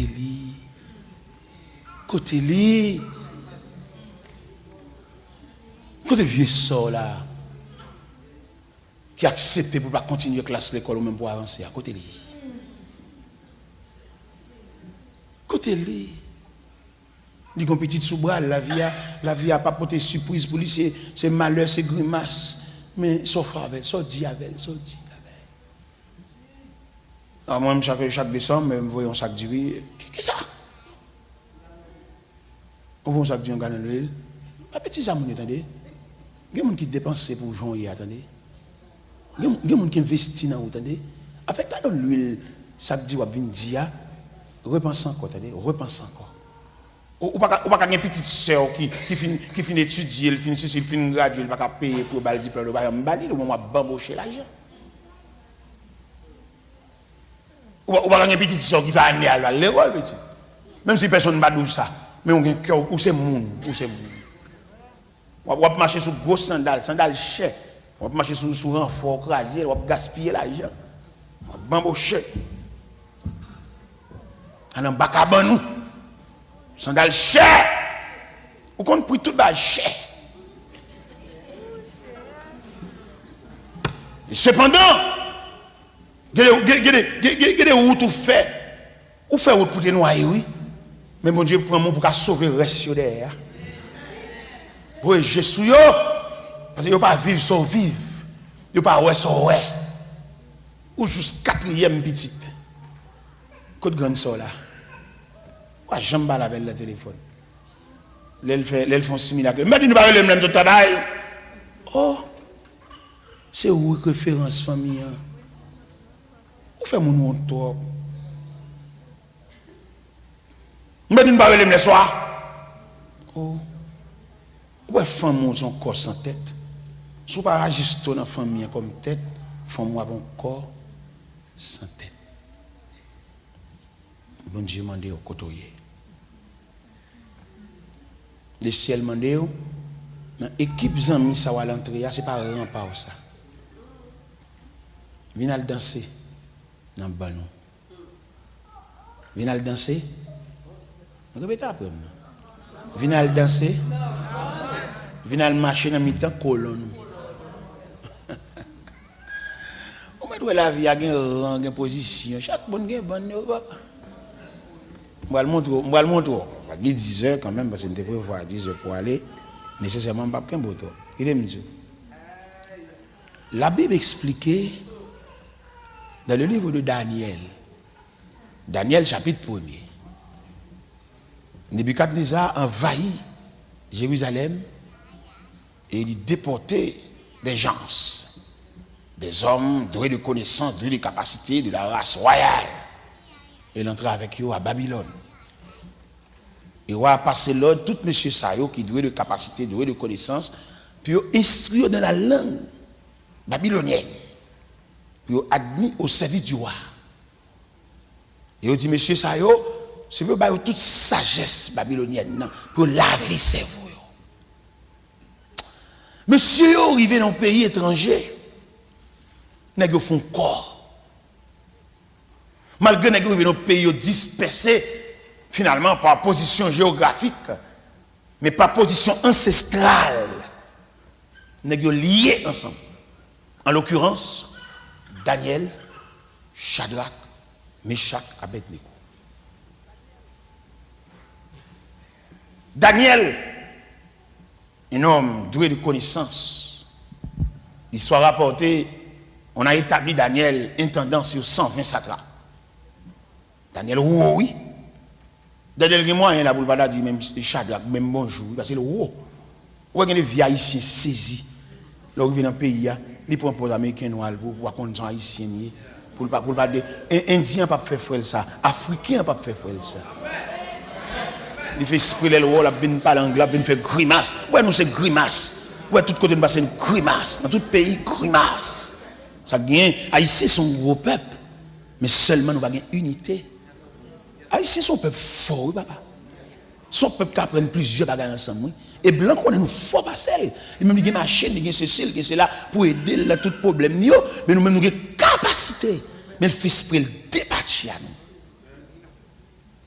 li. Quand tu vieux sort là, qui accepte pour pas continuer classe l'école ou même pour avancer, à côté de lui. Côté de lui. Il y a une petite sous-bral, la vie a pas porté surprise pour lui, c'est malheur, c'est grimace. Mais sauf avec, sauf dit avec, sauf dit avec. Alors moi, chaque décembre, je vois un sac de riz. Qu'est-ce que ça? On voit un sac de riz en gagnant l'huile. Pas petit ça, vous entendez? Il y a des gens qui dépensent pour joindre, attendez. Il y a des gens qui investissent dans vous, attendez. Avec pas dans l'huile, sac de riz, vous venez dire, repense encore, attendez, repense encore. Ou pas une petite soeur qui finit d'étudier, elle finit de graduer, elle va payer pour le diplôme, elle va bambocher l'argent. Ou pas une petite soeur qui va aller à l'école, petit. Même si personne ne va dire ça, mais on a un cœur, où c'est monde, On va marcher sur gros sandales chers. On va marcher sur renfort crasé, on va gaspiller l'argent. On va bambocher. On a un bac à banou. Sandales chères. Ou qu'on prie tout bas cher. Et cependant, il y a des routes où fait route pour te noyer, oui. Mais mon Dieu prend mon pour sauver le reste derrière. Pour Jésus, parce qu'il ne pas vivre sans vivre. Il ne pas ouais sans ouais. Ou juste quatrième petite. Côte grande soeur là. Quoi, j'aime pas la belle le téléphone. L'elle font similaire. Mais dis-nous pas le même travail. Oh, c'est où référence famille? Où fait mon nom toi? Mais dis-nous pas le même soir. Oh, ouais, femme son corps sans tête. Si vous ne pas agir dans la famille comme tête, femme a un corps sans tête. Bon Dieu m'a dit au côté. Le ciel m'a dit, dans l'équipe Zami, ça va l'entrée, ce n'est pas un rempart ça. Viens danser dans le banon. Viens danser. Répétez après. Viens danser. Viens marcher dans le mi-temps colonne. On met la vie à un rang, une position. Chaque bonne gain, bonne. Je vais le montrer. Il y a 10 heures quand même, parce que je devrais voir 10 heures pour aller. Nécessairement, pas qu'un beau temps. La Bible expliquait dans le livre de Daniel, Daniel chapitre 1er, Nebuchadnezzar envahit Jérusalem et il déportait des gens, des hommes doués de connaissances, doués de capacités de la race royale. Et il entrait avec eux à Babylone. Et on a passé l'ordre, tout monsieur Sayo qui doué de capacité, doué de connaissances, puis instruire dans la langue babylonienne, puis admis au service du roi. Et on dit, monsieur Sayo, c'est pour bailler toute sagesse babylonienne, pour laver ses cerveau. Monsieur arrivé dans un pays étranger, n'a pas font corps. Malgré que nous avons pays dispersés, finalement, par position géographique, mais par position ancestrale, nous avons liés ensemble. En l'occurrence, Daniel, Shadrach, Meshach, Abednego. Daniel, un homme doué de connaissances, l'histoire rapportée, on a établi Daniel intendant sur 120 satrapes. Daniel, oui. Daniel, il y a un boulevard dit même Shadrach, même bonjour, parce que le roi. Où est-ce que les vieux haïtiens saisis, là où ils viennent dans le pays, ils prennent pour les Américains noirs pour voir qu'on est haïtien. Pour pas dire, Indien pas faire frère ça, Africain pas faire frère ça. Il fait esprit le roi, il vient parler anglais, il fait grimace. Ouais, nous c'est grimace. Ouais, tout côté nous passe une grimace. Dans tout pays, grimace. Ça gagne, haïtiens sont un gros peuple, mais seulement nous avons une unité. Haïtiens sont un peuple fort, oui, papa. Son peuple qui apprend plusieurs bagages ensemble. Oui. Et blanc, on est nous fort pas seul. Et même, il y a une machine, il y a Cécile, qui est là pour aider à tout problème. Mais nous-mêmes, nous avons une capacité. Mais le fait esprit, le débattre à nous.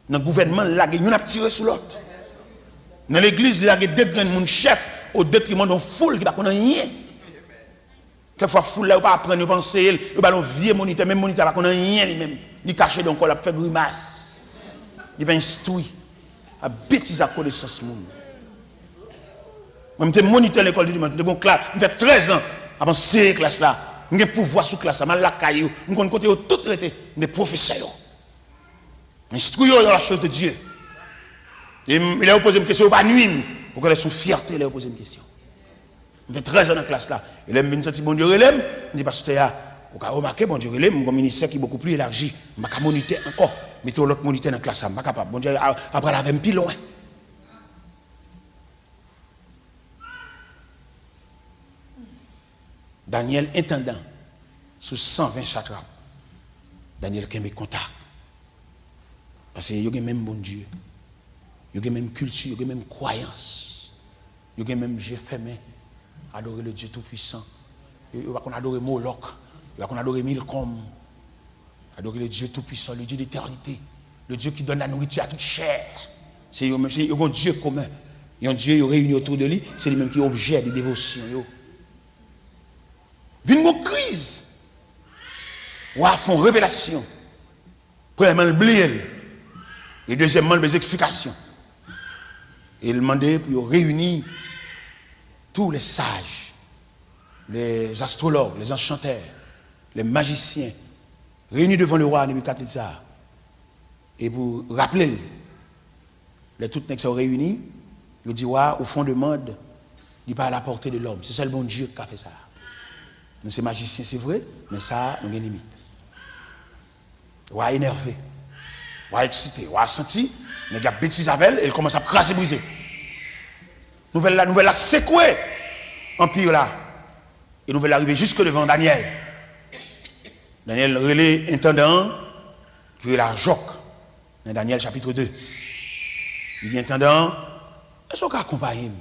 Dans le gouvernement, là, nous avons tiré sur l'autre. Dans l'église, il y a deux grands chefs au détriment d'une foule qui ne connaît rien. Quelquefois, foule là, il ne pas apprendre, il pas enseigner, il pas un vieux moniteur, même moniteur, il ne connaît rien lui-même. Il caché dans le corps, il fait grimace. Il pas instruit. Il bêtise à connaissance monde. Moi, je suis moniteur de l'école du dimanche, je fais 13 ans avant ces classes là. Je suis pouvoir sur classe, je suis la caillou, je suis côté tout traité des professeurs. Instruire dans la chose de Dieu. Et il a posé une question, il n'a pas nuit. Vous connaissez son fierté, il a posé une question. Je fais 13 ans dans la classe là. Il aime sentir bon Dieu relève. Il dit, pasteur, vous avez remarqué, bon Dieu relève, mon ministère qui est beaucoup plus élargi. Je ne peux pas moniter encore. Mettez l'autre moniteur dans la classe, je ne suis pas capable. Bon Dieu, après, la même plus loin. Daniel, intendant, sous 120 satrapes, Daniel qui a contact. Parce qu'il y a même bon Dieu. Il y a même culture, il y a même croyance. Il y a même Dieu fermé. Adorer le Dieu Tout-Puissant. Il va qu'on adorer Moloch. Il va qu'on adorer Milcom. Adorer le Dieu Tout-Puissant, le Dieu d'éternité. Le Dieu qui donne la nourriture à toute chair. C'est un Dieu commun. Il y a un Dieu réuni autour de lui. C'est lui-même qui est objet de dévotion. Vine une crise. Ou à fond révélation. Premièrement, le blé. Et deuxièmement, les explications. Et il demandait pour réunir tous les sages, les astrologues, les enchanteurs, les magiciens, réunis devant le roi Nebuchadnezzar. Et pour rappeler, les toutes nègres sont réunis, il dit, au fond du monde, il n'est pas à la portée de l'homme. C'est seul bon Dieu qui a fait ça. Nous sommes magiciens, c'est vrai, mais ça, nous avons une limite. Il est énervé, il est excité, il est senti, il a bêtise avec elle, et il commence à craser, briser. Nouvelle la secouer, empire là. Et nouvelle arriver jusque devant Daniel. Daniel relais intendant, qui est la Joc, dans Daniel chapitre 2. Il dit intendant, est-ce qu'on peut accompagner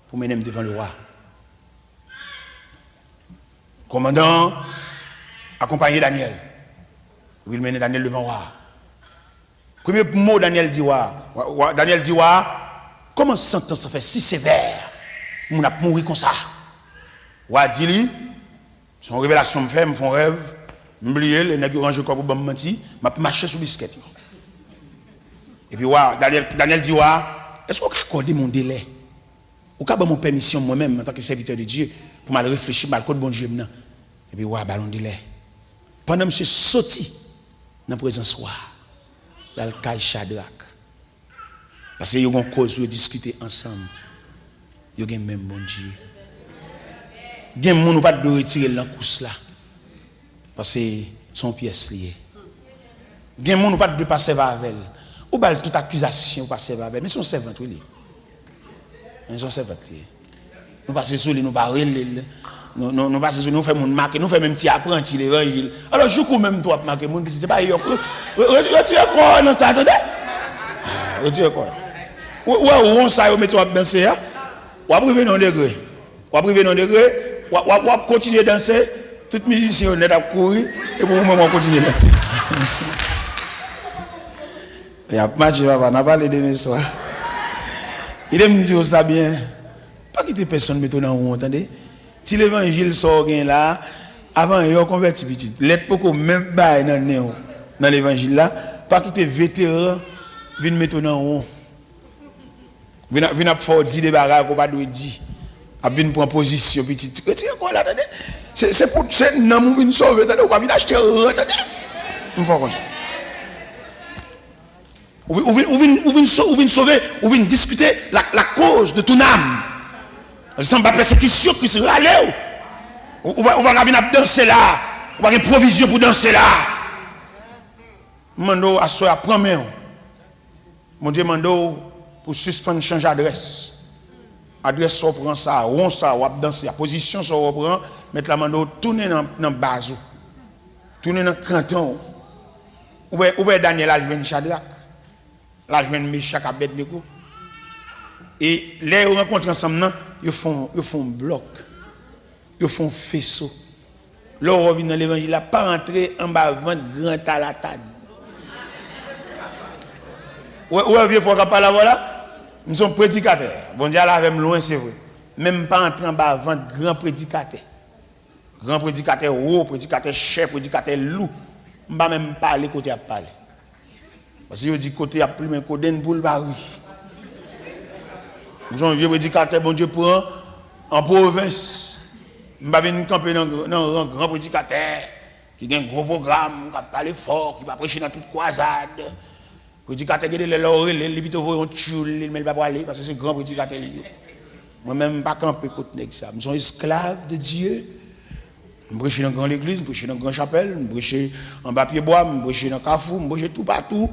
pour mener devant le roi? Commandant, accompagner Daniel. Il mène Daniel devant le roi. Premier mot Daniel dit, Daniel dit, comment sentence ça fait si sévère? On a mouru comme ça. Roi dit lui, son révélation me fait, me font rêve, m'oublier, les nègres rangent comme pour me mentir, m'a marché sous biscuit. Et puis Daniel dit, est-ce qu'on peut accorder mon délai? Ou qu'à mon permission moi-même en tant que serviteur de Dieu pour mal réfléchir, mal code bon Dieu maintenant. Et puis ballon délai. Pendant que je suis sorti dans la présence roi, dans le cas Shadrach. Parce qu'il y a une cause pour discuter ensemble. Il y a même bon Dieu. Il y a des gens qui ne pas de retirer la course là. Parce que son pièce liée. Il y a des gens qui ne pas de passer avec elle. Ou bien toute accusation passer avec elle. Mais son servant, oui. Ils sont servants. Nous passons sur lui, nous barrons. Nous passons sur nous, faisons marquer, nous faisons même petit apprenti l'évangile. Alors, je cours même toi, marquer, mon petit, c'est pas yo. Retirez quoi dans ça, attendez? Retirez quoi? Ou on ça, on met toi à danser, ou à priver non degré. Ou à priver non degré, ou à continuer à danser, tout musicien est à courir, et pour moi, on continue à danser. Il y a pas de on a parlé de mes soirs. Il aime dire ça bien. Pas quitter personne mettre dans où, entendez? Si l'évangile sort là, avant il y a converti petit. L'être beaucoup même pas dans l'évangile là, pas quitter vétéran venir mettre dans où. Venir faire 10 débarras qu'on pas doit dire. A venir prendre position petit. Retirez quoi là, attendez? C'est pour c'est non nous venir sauver, attendez, on va venir acheter, attendez. On va comme ça. Ou venir sauver, ou venir discuter la cause de ton âme. Ça ne pas persécution qui se râle. Ou va venir danser là. Ou va avoir une provision pour danser là. Mando à soi prend main. Mon Dieu mando pour suspendre changer d'adresse. Adresse on prend ça, on ça, on danser, la position ça on prend, mettre la mando tourner dans base. Tourner dans canton. Ou bien Daniel a joué Shadrach. Là, je viens de Meshach Abednego. Et les rencontres ensemble, ils font bloc. Ils font faisceau. Là, on revient dans l'évangile, il n'a pas rentré en bas, vendre grand à la table. Où est-ce qu'il faut qu'on parle là? Nous sommes prédicateurs. Bon Dieu, là, avec loin, c'est vrai. Même pas entrer en bas avant grand prédicateur. Grand prédicateur haut, prédicateur chef, prédicateur loup. Je ne vais même pas parler côté à parler. Parce que je dis côté à plus, mais côté pour le baril. Nous sommes un vieux prédicateur, bon Dieu, prend en province. Je vais venir camper dans un grand prédicateur qui a un gros programme, qui va parler fort, qui va prêcher dans toute croisade. Prédicateur qui est les laurels, les bito voyons tchoul, mais il va pas aller parce que c'est un grand prédicateur. Moi-même, pas camper côté ça. Nous sommes esclaves de Dieu. Je prêche dans grande église, je prêche dans grande chapelle, je prêche en bas pied bois, je prêche dans Carrefour, je prêche tout partout.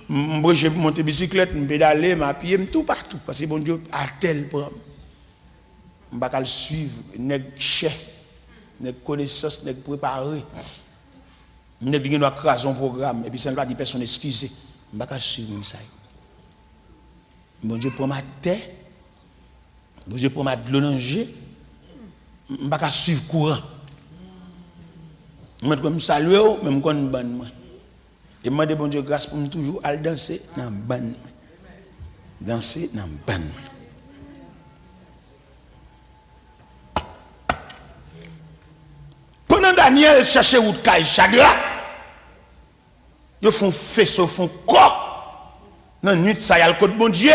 Je prêche monter bicyclette, je pédaler, je pied, tout partout. Parce que bon Dieu a tel programme. Je ne vais pas le suivre, nèg cher, nèg connaissance, nèg préparé. Nèg qui doit craser un programme et puis ça ne va pas dire personne excusez. Je ne vais pas suivre ça. Bon Dieu prend ma terre. Bon Dieu prend ma de l'eau. Je ne vais pas suivre courant. Je vais me saluer, même quand je suis bon. Et je demande bon Dieu grâce pour me toujours aller danser dans le ban. Danser dans le ban. Pendant Daniel cherchait où de Chadra, ils font faisceau, ils font corps. Dans la nuit, ça y a le code bon Dieu.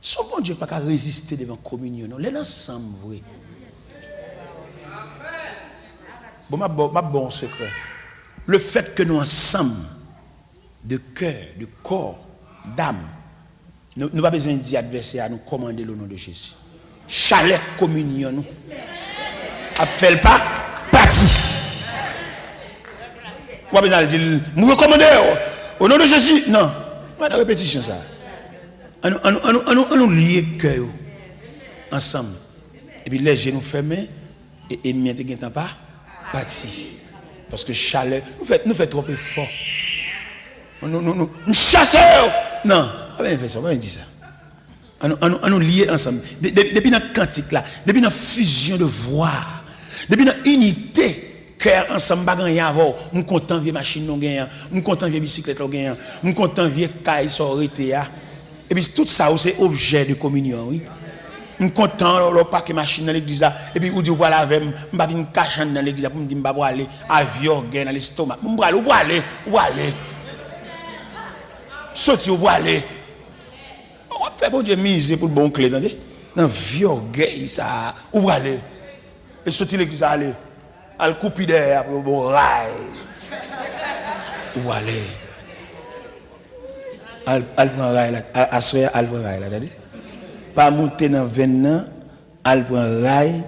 Son bon Dieu n'a pas résister devant la communion. Non, les ensemble, vrai. Bon, ma bon secret. Le fait que nous ensemble, de cœur, de corps, d'âme, nous n'avons pas besoin de dire adversaire à nous commander le nom de Jésus. Chalet communion, nous. Appelle pas, parti. Vous avez besoin de dire, nous recommandons au nom de Jésus. Non, pas de répétition ça. On nous lier cœur ensemble. Et puis les genoux fermés et ennemi ne pas parti. Parce que chalet, nous fait trop fort. Nous chassons. Non, on va faire ça, on va dire ça. On nous lier ensemble. Depuis notre cantique là, depuis notre fusion de voix, depuis notre unité, cœur ensemble, nous sommes contents de machine, nous sommes contents de bicyclette, nous sommes contents de caille, et puis tout ça, c'est objet de communion. Oui. Je suis content de paquet machine dans l'église. Et puis, vous dites, voilà, avec moi, je vais venir cacher dans l'église pour me dire, je vais aller à vieux dans l'estomac. Je vais aller, où aller. Sorti, où aller. On va faire bon Dieu miser pour le bon clé, attendez. Dans vieux gay, ça, où aller. Et sorti l'église, aller. Al couper derrière pour le bon rail. Où aller. Al prend rail là, assoya al prend rail là, attendez. Pas monter dans 20 ans, al prend rail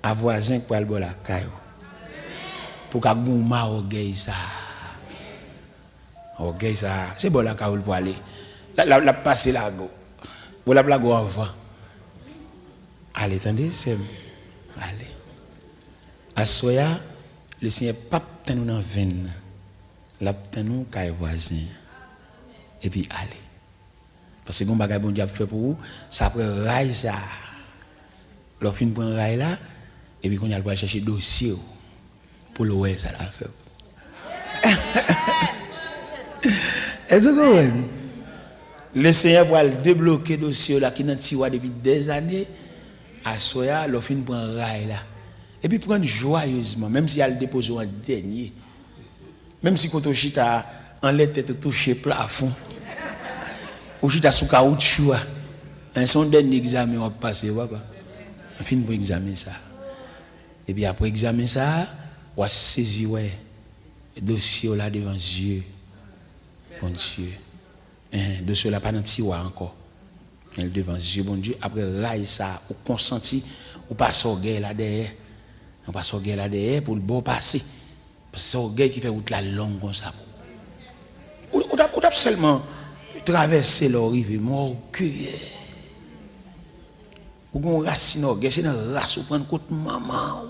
à voisin pour aller la caillou. Pour qu'a gouma orgueil ça. Orgueil ça, c'est bon la caillou pour aller. La passer la go. Pour la blague avant. Allez, attendez, c'est allez. Assoya, le Seigneur pape nous dans 20 ans. La nous caillou voisin. Et puis allez. Parce que bon bagage bon Dieu fait pour vous, ça prend rail ça. Leur fin prend rail là et puis qu'on y a aller chercher dossier pour le ouais ça la fait. Est-ce que le Seigneur va débloquer dossier là qui dans tiroir depuis des années à soya leur fin prend rail là. Et puis prendre joyeusement même si elle dépose en dernier. Même si quand on chita en lettre touché plafond. Ou si tu as sous caoutchouc, un son dernier examen on va passer, papa. On finit pour examiner ça. Et puis après examiner ça, on va saisir le dossier là devant Dieu. Bon Dieu. Le dossier là pas dans le tiroir encore. Devant Dieu, bon Dieu. Après rail ça, on consenti, on passe au guerre là derrière. On passe au guerre là derrière pour le bon passer. Parce que c'est au guerre qui fait route la longue comme ça. On a seulement traverser leur rive, mon orgueil. Ou qu'on racine orgueil, c'est dans la race, ou prendre côté maman.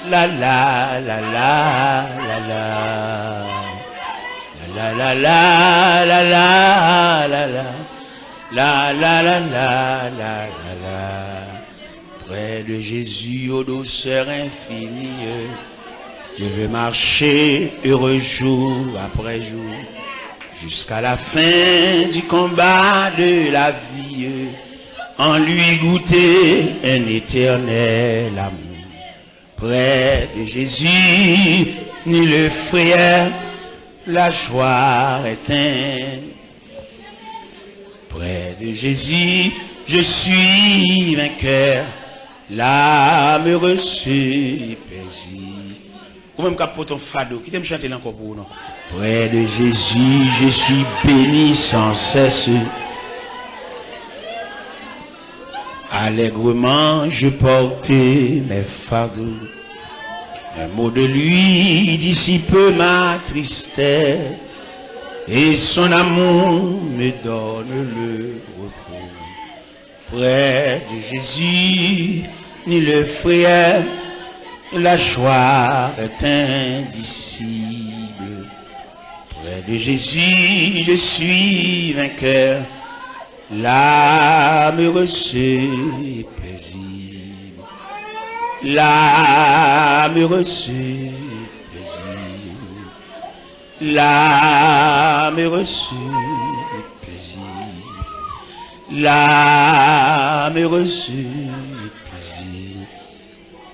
la la la la la la. La la la la la la la. La la la la la la la. Près de Jésus aux douceurs infinies, je veux marcher heureux jour après jour, jusqu'à la fin du combat de la vie, en lui goûter un éternel amour. Près de Jésus, ni le frayeur, la joie éteinte. Près de Jésus, je suis vainqueur, l'âme reçue paisible. Ou même quand pour ton fado, qui t'aime chanter encore pour nous? Près de Jésus, je suis béni sans cesse. Allègrement, je portais mes fardeaux. Un mot de lui dissipe ma tristesse. Et son amour me donne le repos. Près de Jésus, ni le frayeur, la joie est indicible. Près de Jésus, je suis vainqueur, l'âme reçue est paisible. L'âme reçue est paisible. L'âme reçue est paisible. L'âme reçue est paisible.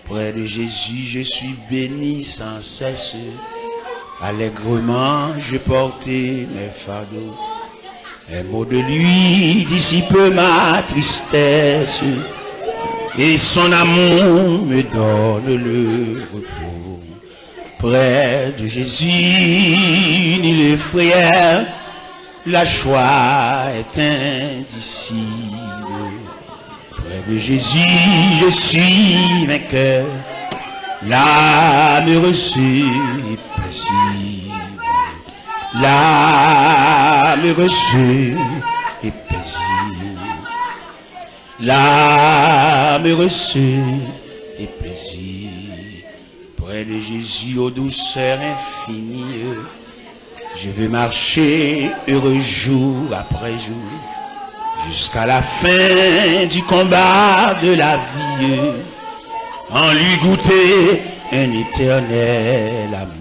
Près de Jésus, je suis béni sans cesse. Allègrement, je portais mes fardeaux. Un mot de lui dissipe ma tristesse. Et son amour me donne le repos. Près de Jésus, ni le frayeur, la joie est indicible. Près de Jésus, je suis vainqueur, l'âme reçue est paisible. L'âme reçue est paisible. L'âme reçue est paisible. Près de Jésus, aux douceurs infinies, je veux marcher heureux jour après jour, jusqu'à la fin du combat de la vie, en lui goûter un éternel amour.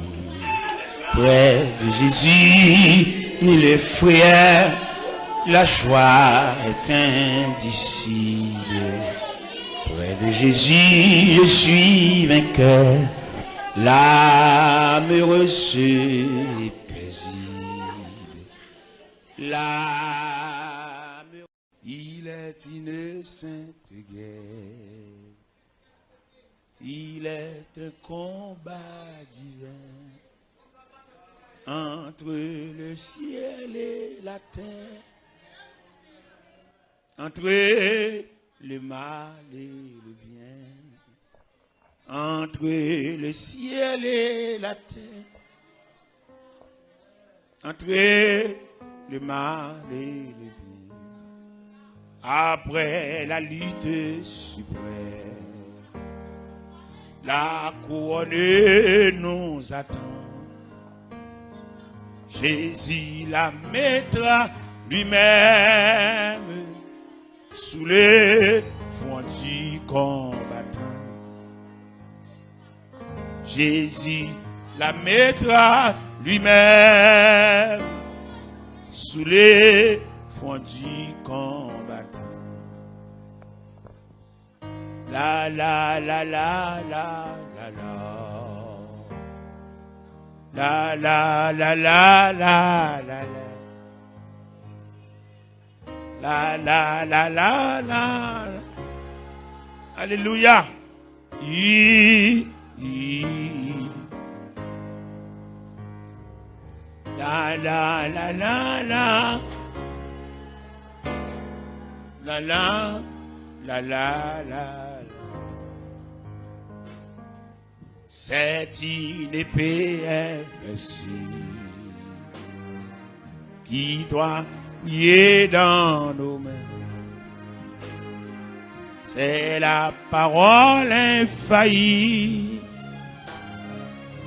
Près de Jésus, ni le frayeur, la joie est indicible. Près de Jésus, je suis vainqueur, l'âme reçue est paisible. L'âme, il est une sainte guerre, il est un combat divin entre le ciel et la terre, entre le mal et le bien, entre le ciel et la terre, entre le mal et le bien. Après la lutte suprême, la couronne nous attend. Jésus la mettra lui-même sous le front du combattant. Jésus la mettra lui-même sous le front du combattant. La la la la la la la. La la la la la la la la la la la. Alléluia. La la la la la. La la la la la. C'est une épée invincible qui doit briller dans nos mains. C'est la parole infaillible